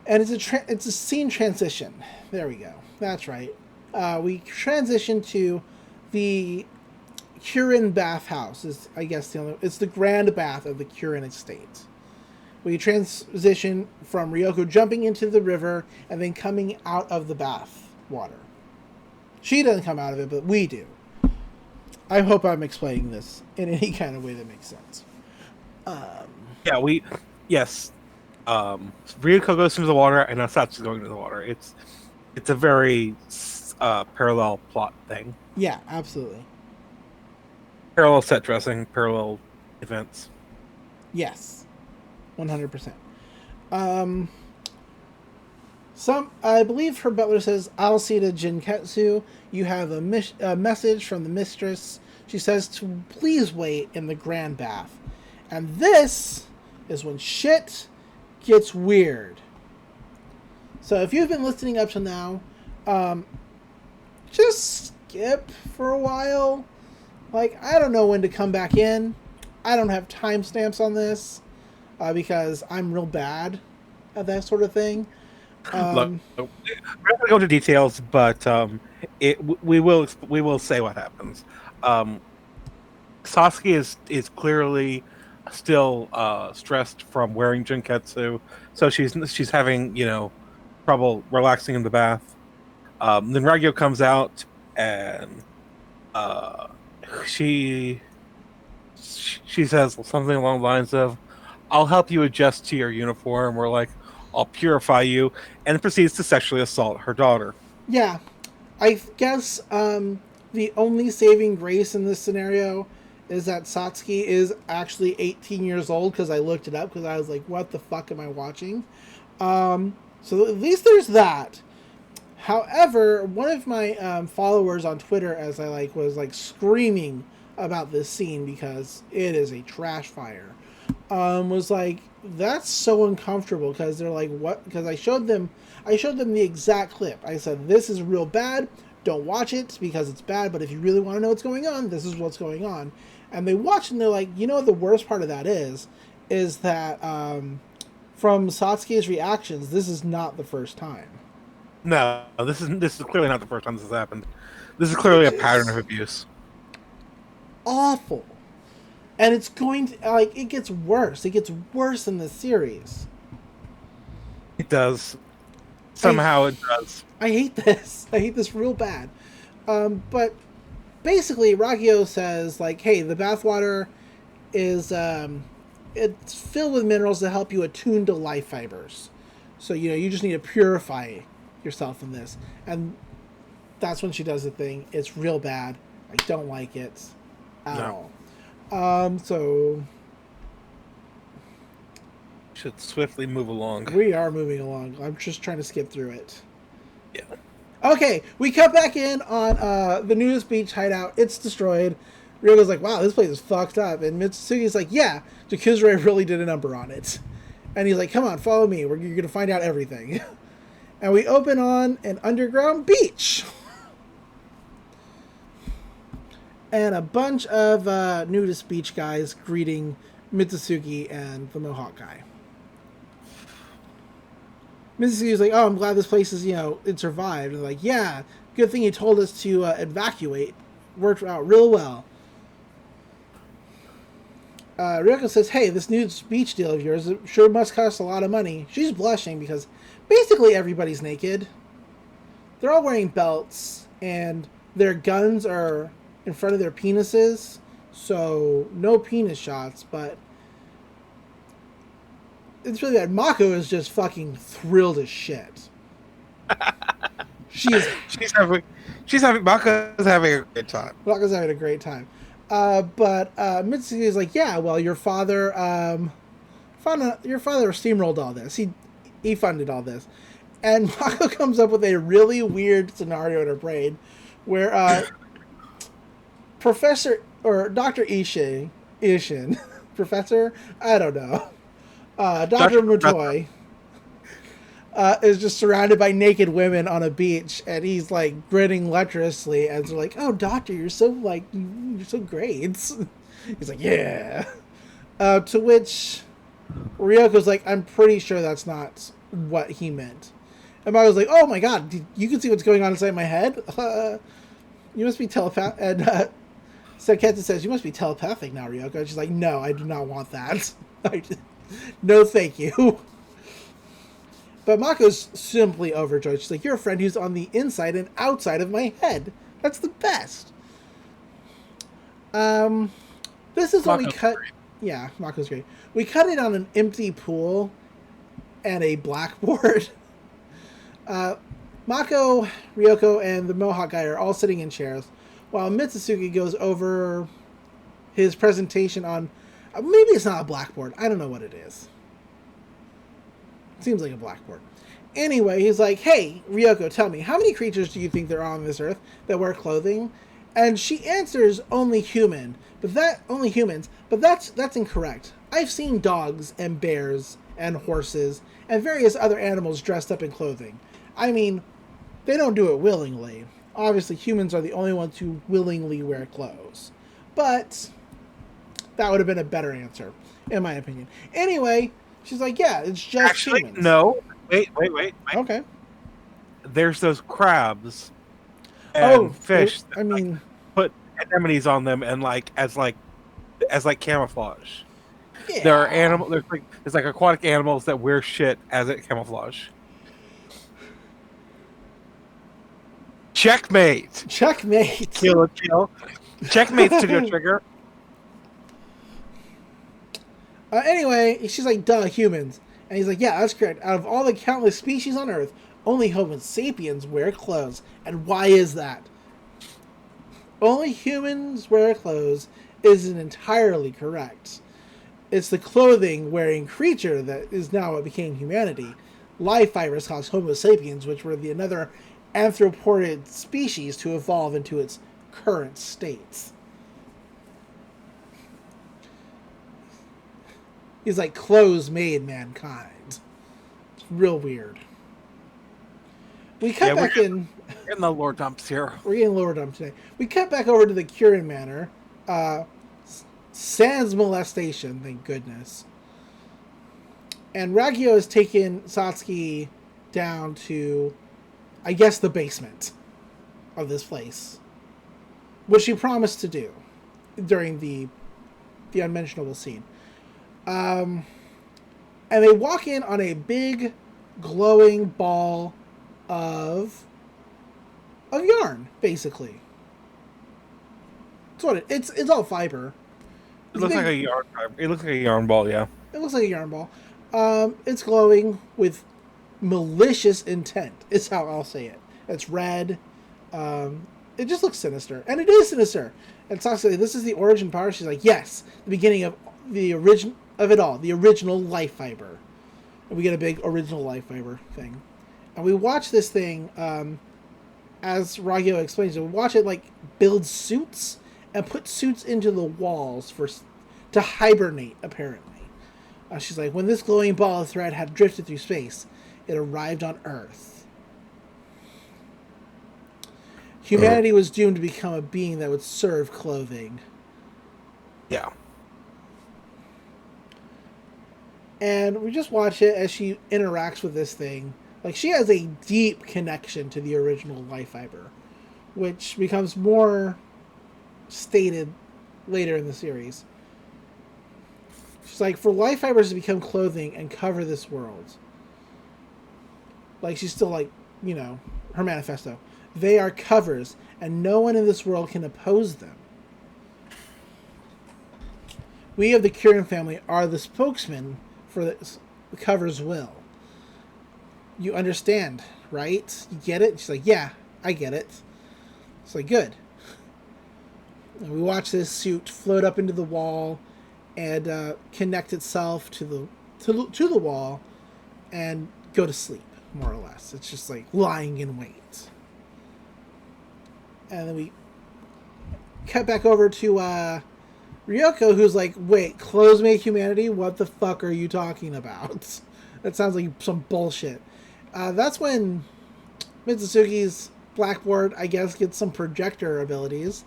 and it's a scene transition. There we go. That's right. We transition to the Kirin bathhouse. It's the grand bath of the Kirin estate. We transition from Ryoko jumping into the river and then coming out of the bath water. She doesn't come out of it, but we do. I hope I'm explaining this in any kind of way that makes sense. Yes. Ryoko goes into the water, and Asatsu's going into the water. It's a very parallel plot thing. Yeah, absolutely. Parallel set dressing, parallel events. Yes. 100%. I believe her butler says, "I'll see to Jinketsu. You have a message from the mistress. She says to please wait in the grand bath." And this is when shit gets weird. So if you've been listening up to now, just skip for a while. Like, I don't know when to come back in. I don't have timestamps on this. Because I'm real bad at that sort of thing. Look, we're not going to go into details, but we will say what happens. Sasuke is clearly still stressed from wearing Jinketsu, so she's having trouble relaxing in the bath. Then Ragyo comes out, and she says something along the lines of, "I'll help you adjust to your uniform," or like, "I'll purify you," and proceeds to sexually assault her daughter. Yeah. I guess the only saving grace in this scenario is that Satsuki is actually 18 years old, because I looked it up, because I was like, what the fuck am I watching? So at least there's that. However, one of my followers on Twitter, as I was screaming about this scene because it is a trash fire, was like, that's so uncomfortable, because they're like, what? Because I showed them the exact clip. I said, this is real bad. Don't watch it because it's bad. But if you really want to know what's going on, this is what's going on. And they watch and they're like, the worst part of that is that from Satsuki's reactions, this is not the first time. No, this is clearly not the first time this has happened. This is clearly a pattern of abuse. Awful. And it's going to, it gets worse. It gets worse in the series. It does. Somehow it does. I hate this. I hate this real bad. But basically, Ragyo says, hey, the bathwater is, it's filled with minerals to help you attune to life fibers. So, you just need to purify yourself in this. And that's when she does the thing. It's real bad. I don't like it at all. So Should swiftly move along. we are moving along. I'm just trying to skip through it. Yeah. Okay, we cut back in on the nudist beach hideout. It's destroyed. Ryogo's like, wow, this place is fucked up. And Mitsuki's like, yeah, Jakuzure really did a number on it. And he's like, come on, follow me. You're going to find out everything. And we open on an underground beach. And a bunch of nudist beach guys greeting Mitsuki and the Mohawk guy. Mitsuki's like, oh, I'm glad this place is, it survived. And like, yeah, good thing you told us to evacuate. Worked out real well. Ryoko says, hey, this new beach deal of yours sure must cost a lot of money. She's blushing because basically everybody's naked. They're all wearing belts, and their guns are in front of their penises, so no penis shots, but it's really bad. Mako is just fucking thrilled as shit. She's Maka's having a great time. Mako's having a great time. But Mitsuki is like, yeah, well, your father steamrolled all this. He funded all this. And Mako comes up with a really weird scenario in her brain where Professor or Dr. Ishin, Professor, I don't know, Dr. Mutoy is just surrounded by naked women on a beach, and he's like grinning lecherously as they're like, "Oh, Doctor, you're so great." He's like, "Yeah." To which Ryoko's like, "I'm pretty sure that's not what he meant." And Mago's like, "Oh my god, you can see what's going on inside my head? You must be telepathic." And Seketsu says, "You must be telepathic now, Ryoko." And she's like, "No, I do not want that. No, thank you." But Mako's simply overjoyed. She's like, "You're a friend who's on the inside and outside of my head. That's the best." This is when we cut. Great. Yeah, Mako's great. We cut it on an empty pool and a blackboard. Mako, Ryoko, and the Mohawk guy are all sitting in chairs, while Mitsuki goes over his presentation on. Maybe it's not a blackboard. I don't know what it is. Seems like a blackboard. Anyway, he's like, "Hey, Ryoko, tell me, how many creatures do you think there are on this earth that wear clothing?" And she answers, only humans. But that's incorrect. I've seen dogs and bears and horses and various other animals dressed up in clothing. I mean, they don't do it willingly. Obviously, humans are the only ones who willingly wear clothes. But that would have been a better answer, in my opinion. Anyway, she's like, yeah, it's just humans. No. Wait. Okay. There's those crabs and fish that put anemones on them and as camouflage. Yeah. There are animals. There's aquatic animals that wear shit as a camouflage. Checkmate. Kill. Checkmate, Studio Trigger. Anyway, she's like, duh, humans. And he's like, yeah, that's correct. Out of all the countless species on Earth, only Homo sapiens wear clothes. And why is that? Only humans wear clothes isn't entirely correct. It's the clothing-wearing creature that is now what became humanity. Life fibers caused Homo sapiens, which were another anthropoid species, to evolve into its current states. He's like, clothes made mankind. It's real weird. We cut back in. We're in the lore dumps here. We're getting lower dump today. We cut back over to the Kirin Manor. Sans molestation, thank goodness. And Ragyo has taken Satsuki down to, I guess, the basement of this place, which she promised to do during the unmentionable scene. And they walk in on a big, glowing ball of yarn, basically. That's what it's all fiber. It looks like a yarn. It looks like a yarn ball, yeah. It looks like a yarn ball. It's glowing with malicious intent, is how I'll say it. It's red. it just looks sinister, and it is sinister. And Sasuke, like, this is the origin power. She's like, yes, the beginning of the origin of it all, the original life fiber. And we get a big original life fiber thing, and we watch this thing. As Ragyo explains, we watch it like build suits and put suits into the walls to hibernate. Apparently, she's like, when this glowing ball of thread had drifted through space, it arrived on Earth. Humanity was doomed to become a being that would serve clothing. Yeah. And we just watch it as she interacts with this thing. Like, she has a deep connection to the original life fiber, which becomes more stated later in the series. She's like, for life fibers to become clothing and cover this world. Like, she's still like, you know, her manifesto. They are covers, and no one in this world can oppose them. We of the Kirin family are the spokesman for the cover's will. You understand, right? You get it? She's like, yeah, I get it. It's like, good. And we watch this suit float up into the wall and connect itself to the wall and go to sleep, more or less. It's just like lying in wait. And then we cut back over to Ryoko, who's like, wait, clothes make humanity? What the fuck are you talking about? That sounds like some bullshit. That's when Mitsusuki's blackboard, I guess, gets some projector abilities.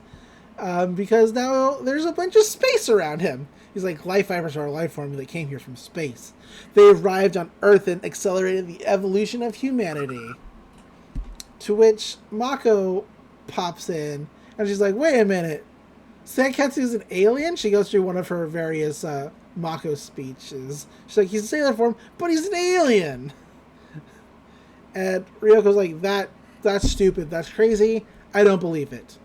Because now there's a bunch of space around him. He's like, life fibers are a life form that came here from space. They arrived on Earth and accelerated the evolution of humanity. To which Mako pops in, and she's like, wait a minute. Sanketsu's an alien? She goes through one of her various Mako speeches. She's like, he's a sailor form, but he's an alien. And Ryoko's like, that's stupid. That's crazy. I don't believe it.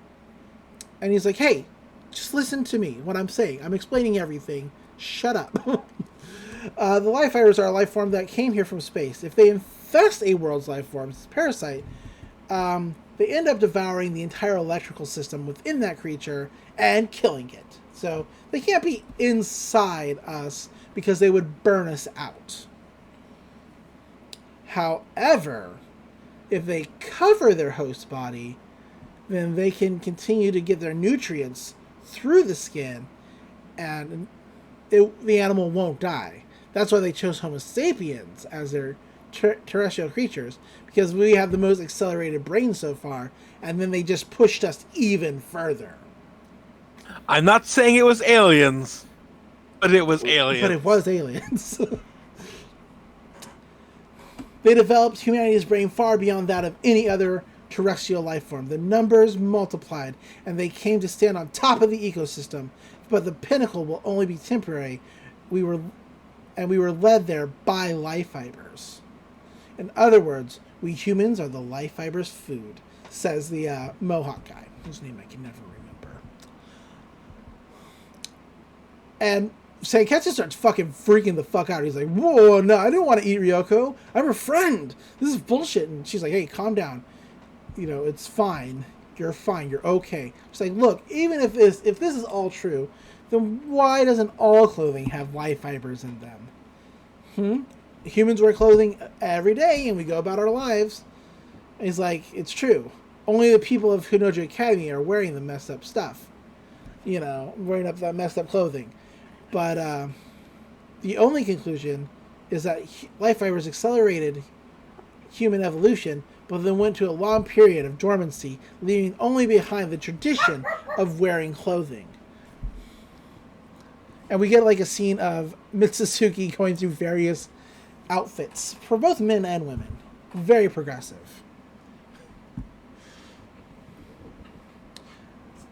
And he's like, hey, just listen to me, what I'm saying. I'm explaining everything. Shut up. The life fibers are a life form that came here from space. If they infest a world's life forms, parasite, they end up devouring the entire electrical system within that creature and killing it. So they can't be inside us because they would burn us out. However, if they cover their host body, then they can continue to get their nutrients through the skin, and the animal won't die. That's why they chose Homo sapiens as their terrestrial creatures, because we have the most accelerated brain so far, and then they just pushed us even further. I'm not saying it was aliens, but it was aliens. But it was aliens. They developed humanity's brain far beyond that of any other terrestrial life form. The numbers multiplied, and they came to stand on top of the ecosystem. But the pinnacle will only be temporary. We were led there by life fibers. In other words, we humans are the life fibers' food, says the Mohawk guy, whose name I can never remember. And Sanketsu starts fucking freaking the fuck out. He's like, whoa, no, I didn't want to eat Ryoko. I'm her friend. This is bullshit. And she's like, hey, calm down. You know, it's fine. You're fine. You're okay. She's like, look, even if this is all true, then why doesn't all clothing have life fibers in them? Humans wear clothing every day, and we go about our lives. And he's like, it's true. Only the people of Hunojo Academy are wearing the messed up stuff. You know, wearing up that messed up clothing. But the only conclusion is that life fibers accelerated human evolution, but then went to a long period of dormancy, leaving only behind the tradition of wearing clothing. And we get like a scene of Mitsusuki going through various outfits for both men and women. Very progressive.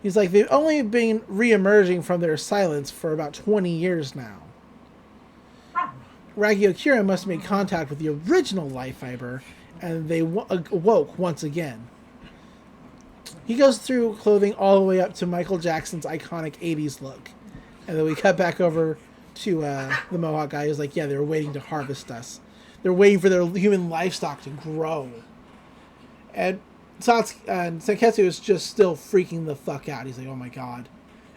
He's like, they've only been re-emerging from their silence for about 20 years now. Ragyo Kira must have made contact with the original life fiber, and they awoke once again. He goes through clothing all the way up to Michael Jackson's iconic 80s look. And then we cut back over to the Mohawk guy who's like, yeah, they're waiting to harvest us. They're waiting for their human livestock to grow. And Senketsu is just still freaking the fuck out. He's like, oh my god.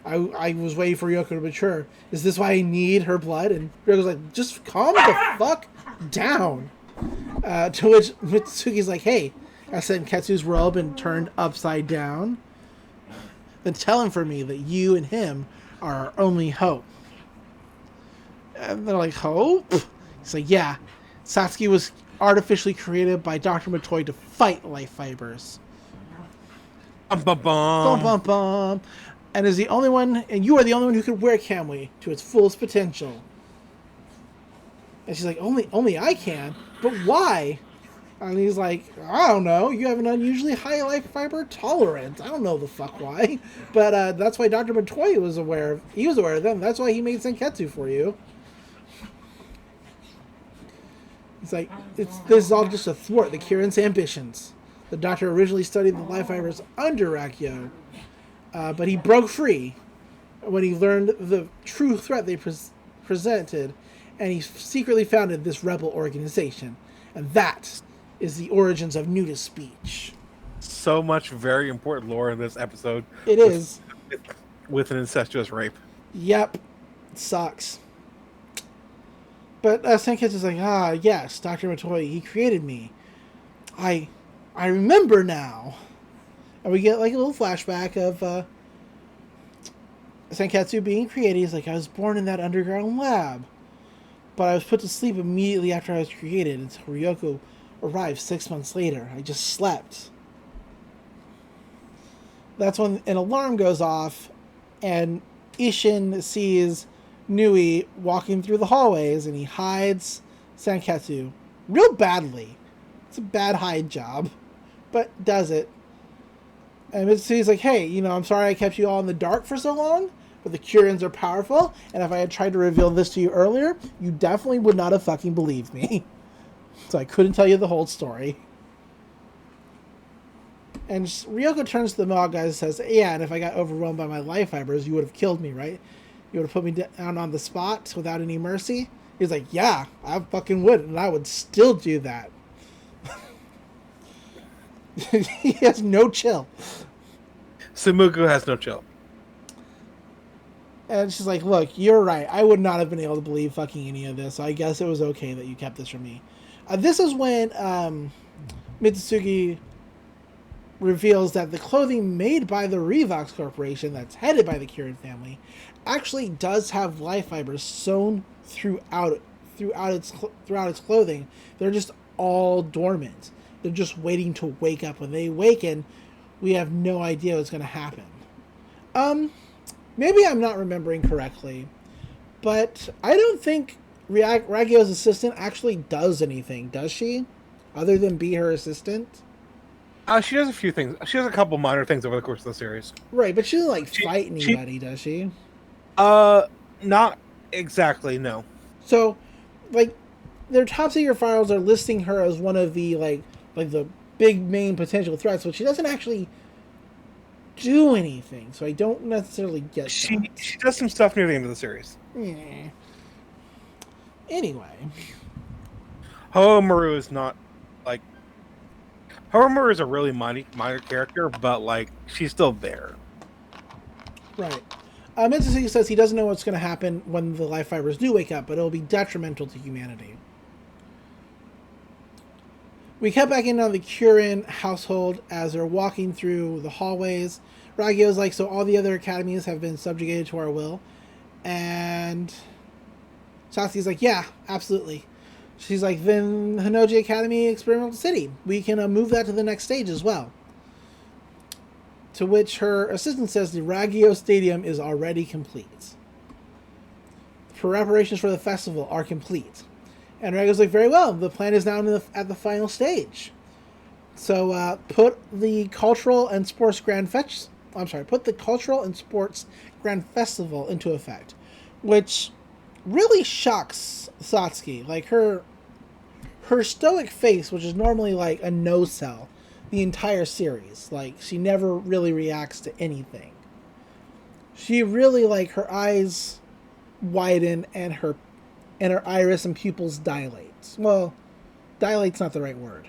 I was waiting for Ryoko to mature. Is this why I need her blood? And Ryoko's like, just calm the fuck down. To which Mitsuki's like, hey, I said Ketsu's robe and turned upside down. Then tell him for me that you and him are our only hope. And they're like, hope? He's like, yeah. Satsuki was artificially created by Dr. Matoi to fight life fibers. Bum, bum, bum. Bum, bum, bum. And is the only one, and you are the only one who could wear Kamui to its fullest potential. And she's like, only I can? But why? And he's like, I don't know. You have an unusually high life fiber tolerance. I don't know the fuck why. But that's why Dr. Matoi was aware of. He was aware of them. That's why he made Senketsu for you. It's like, this is all just to thwart the Kirin's ambitions. The doctor originally studied the life fibers under Rakio, but he broke free when he learned the true threat they presented, and he secretly founded this rebel organization. And that is the origins of nudist speech. So much very important lore in this episode. It is. With an incestuous rape. Yep. It sucks. But Senketsu's like, yes, Dr. Matoi, he created me. I remember now. And we get like a little flashback of Senketsu being created. He's like, I was born in that underground lab. But I was put to sleep immediately after I was created until Ryoko arrived 6 months later. I just slept. That's when an alarm goes off and Ishin sees Nui walking through the hallways, and he hides Senketsu real badly. It's a bad hide job, but does it. And Mitsuki's like, hey, I'm sorry I kept you all in the dark for so long, but the Kurins are powerful, and if I had tried to reveal this to you earlier, you definitely would not have fucking believed me. So I couldn't tell you the whole story. And Ryoko turns to the Mohawk guys and says, yeah, and if I got overwhelmed by my life fibers, you would have killed me, right? You would have put me down on the spot without any mercy? He's like, yeah, I fucking would, and I would still do that. He has no chill. Sumuku has no chill. And she's like, look, you're right. I would not have been able to believe fucking any of this, so I guess it was okay that you kept this from me. This is when Mitsuki reveals that the clothing made by the Revox Corporation, that's headed by the Kirin family, actually does have life fibers sewn throughout its clothing. They're just all dormant. They're just waiting to wake up. When they awaken, we have no idea what's going to happen. Maybe I'm not remembering correctly, but I don't think Ragyo's assistant actually does anything, does she? Other than be her assistant? She does a few things. She does a couple minor things over the course of the series. Right, but she doesn't fight anybody, does she? Not exactly, no. So, their top secret files are listing her as one of the the big main potential threats, but she doesn't actually do anything. So I don't necessarily get She that. does some stuff near the end of the series. Yeah. Anyway, Homaru is not Homaru is a really minor character, but she's still there. right. Mitsuki says he doesn't know what's going to happen when the life fibers do wake up, but it'll be detrimental to humanity. We cut back in on the Kirin household as they're walking through the hallways. Ragyo's like, so all the other academies have been subjugated to our will? And Satsuki's like, yeah, absolutely. She's like, then Hinoji Academy Experimental City. We can move that to the next stage as well. To which her assistant says the Ragyo Stadium is already complete. Preparations for the festival are complete. And Ragyo's like, very well, the plan is now at the final stage. So put the Cultural and Sports Grand Festival into effect. Which really shocks Satsuki. Her stoic face, which is normally a no-sell the entire series. She never really reacts to anything. She really, her eyes widen and her iris and pupils dilate. Well, dilate's not the right word.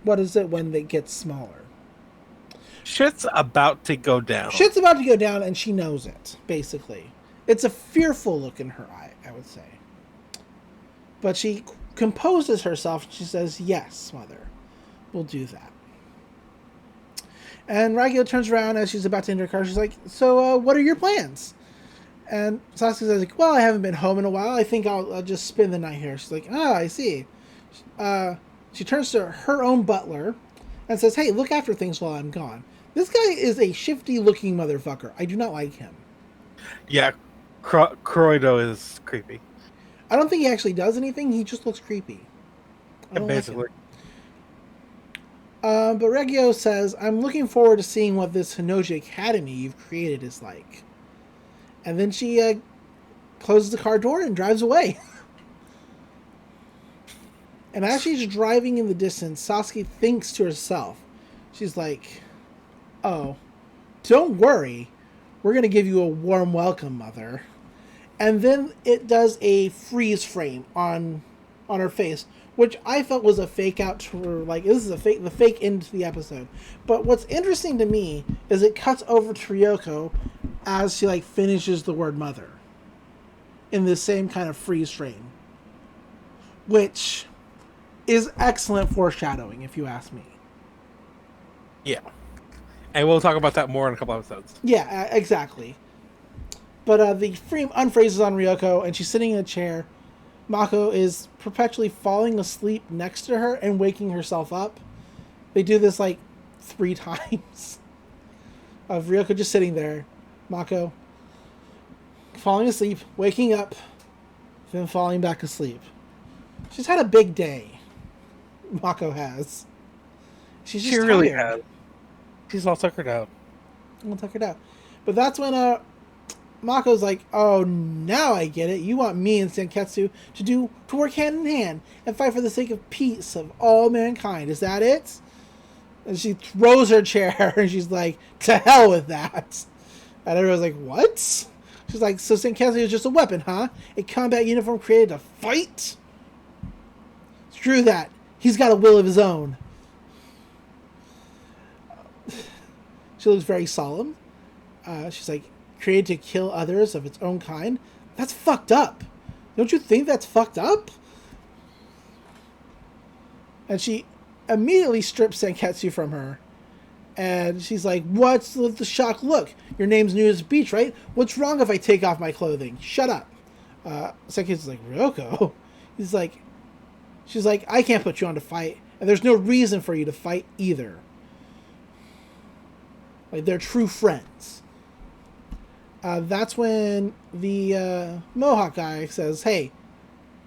What is it when they get smaller? Shit's about to go down. Shit's about to go down, and she knows it, basically. It's a fearful look in her eye, I would say. But she composes herself, and she says, yes, mother, we'll do that. And Ragyo turns around as she's about to enter her car. She's like, so what are your plans? And Sasuke says, like, well, I haven't been home in a while. I think I'll just spend the night here. She's like, oh, I see. She turns to her own butler and says, hey, look after things while I'm gone. This guy is a shifty-looking motherfucker. I do not like him. Yeah, Kuroido is creepy. I don't think he actually does anything. He just looks creepy. Yeah, basically. Like but Regio says, I'm looking forward to seeing what this Hinoji Academy you've created is like. And then she closes the car door and drives away. And as she's driving in the distance, Sasuke thinks to herself, she's like, oh, don't worry. We're going to give you a warm welcome, mother. And then it does a freeze frame on her face, which I felt was a fake out to her, like, this is the fake end to the episode. But what's interesting to me is it cuts over to Ryoko as she, like, finishes the word mother in the same kind of freeze frame, which is excellent foreshadowing, if you ask me. Yeah. And we'll talk about that more in a couple episodes. Yeah, exactly. But the frame unfreezes on Ryoko, and she's sitting in a chair. Mako is perpetually falling asleep next to her and waking herself up. They do this, like, 3 times. Of Ryoko just sitting there. Mako falling asleep, waking up, then falling back asleep. She's had a big day. Mako has. She's just tired. Really has. She's all tuckered out. All tuckered out. But that's when Mako's like, oh, now I get it. You want me and Senketsu to work hand in hand and fight for the sake of peace of all mankind. Is that it? And she throws her chair and she's like, to hell with that. And everyone's like, what? She's like, so Senketsu is just a weapon, huh? A combat uniform created to fight? Screw that. He's got a will of his own. She looks very solemn. She's like, created to kill others of its own kind? That's fucked up. Don't you think that's fucked up? And she immediately strips Senketsu from her. And she's like, what's the shock look? Your name's Nudist Beach, right? What's wrong if I take off my clothing? Shut up. Senketsu's like, Ryoko? She's like, I can't put you on to fight. And there's no reason for you to fight either. Like, they're true friends. That's when the Mohawk guy says, hey,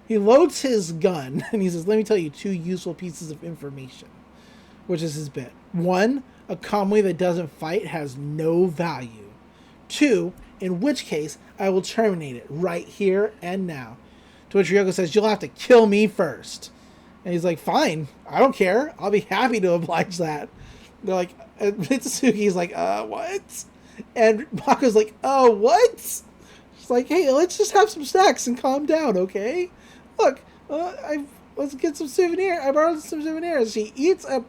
he loads his gun and he says, let me tell you 2 useful pieces of information, which is his bit. 1, a convoy that doesn't fight has no value. 2, in which case I will terminate it right here and now. To which Ryoko says, you'll have to kill me first. And he's like, fine, I don't care. I'll be happy to oblige that. They're like, Mitsuki's like, what? And Mako's like, oh, what? She's like, hey, let's just have some snacks and calm down, okay? Look, let's get some souvenir. I borrowed some souvenirs. She eats a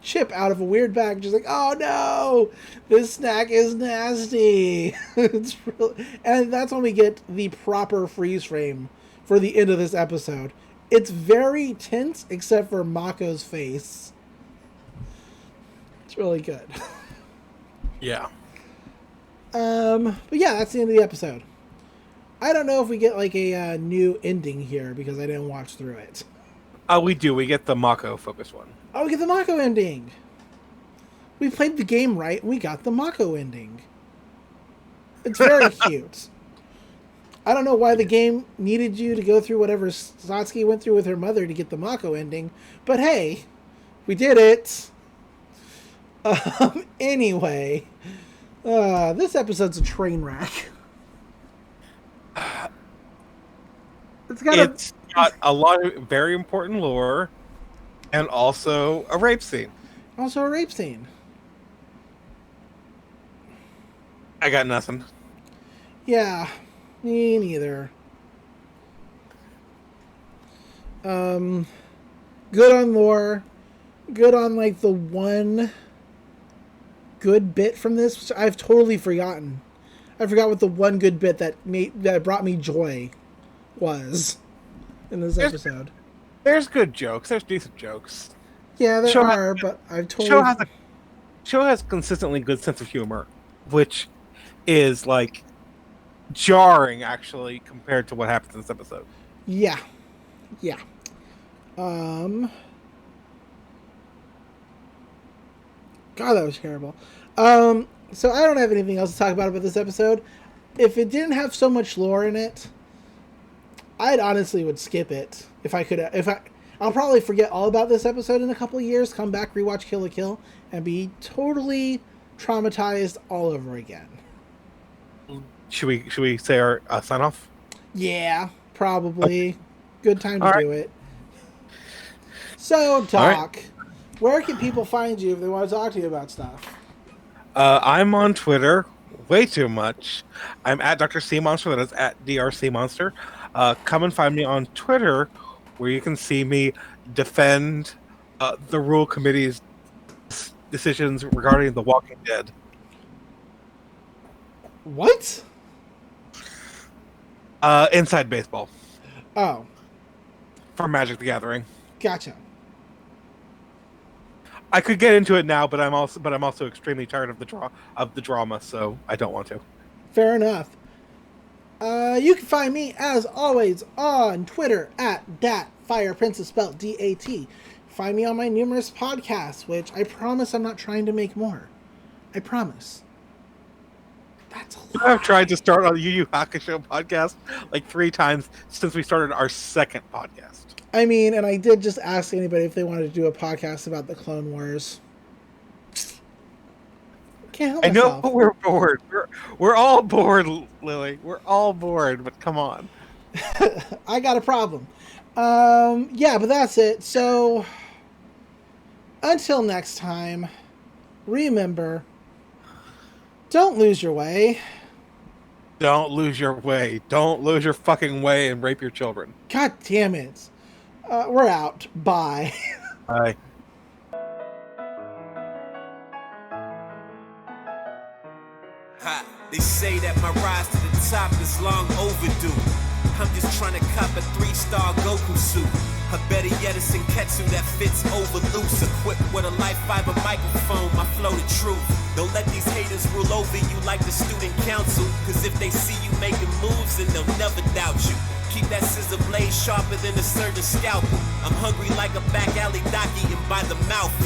chip out of a weird bag. She's like, oh no, this snack is nasty. It's really, and that's when we get the proper freeze frame for the end of this episode. It's very tense, except for Mako's face. It's really good. Yeah. But yeah, that's the end of the episode. I don't know if we get like a new ending here because I didn't watch through it. We do. We get the Mako focus one. Oh, we get the Mako ending. We played the game right and we got the Mako ending. It's very cute. I don't know why the game needed you to go through whatever Satsuki went through with her mother to get the Mako ending, but hey, we did it. Anyway, this episode's a train wreck. It's got a lot of very important lore, and also a rape scene. Also a rape scene. I got nothing. Yeah, me neither. Good on lore. Good on like the one good bit from this, which I've totally forgotten. I forgot what the one good bit that brought me joy was in this episode. There's good jokes. There's decent jokes. Yeah, there are, but I've totally... Show has consistently good sense of humor, which is, like, jarring, actually, compared to what happens in this episode. Yeah. Yeah. God, that was terrible. So I don't have anything else to talk about this episode. If it didn't have so much lore in it, I'd honestly would skip it. I'll probably forget all about this episode in a couple of years, come back, rewatch Kill la Kill, and be totally traumatized all over again. Should we say our sign off? Yeah, probably. Okay. Good time to do it. So, Doc, where can people find you if they want to talk to you about stuff? I'm on Twitter way too much. I'm at Dr. C Monster. That is at DRC Monster. Come and find me on Twitter, where you can see me defend the Rule Committee's decisions regarding The Walking Dead. What? Inside Baseball. Oh. From Magic the Gathering. Gotcha. I could get into it now, but I'm also extremely tired of the drama, so I don't want to. Fair enough. You can find me, as always, on Twitter at DatFirePrincess, spelled D-A-T. Find me on my numerous podcasts, which I promise I'm not trying to make more. I promise. That's a lie. I've tried to start on the Yu Yu Hakusho podcast like 3 times since we started our second podcast. I mean, and I did just ask anybody if they wanted to do a podcast about the Clone Wars. Can't help myself. I know we're bored. We're all bored, Lily. We're all bored, but come on. I got a problem. Yeah, but that's it. So, until next time, remember, don't lose your way. Don't lose your way. Don't lose your fucking way and rape your children. God damn it. We're out. Bye. Bye. They say that my rise to the top is long overdue. I'm just trying to cop a 3-star Goku suit. Or better yet, a Senketsu that fits over loose. Equipped with a light fiber microphone, my flow the truth. Don't let these haters rule over you like the student council. Cause if they see you making moves, then they'll never doubt you. Keep that scissor blade sharper than a surgeon's scalpel. I'm hungry like a back alley docky and by the mouthful.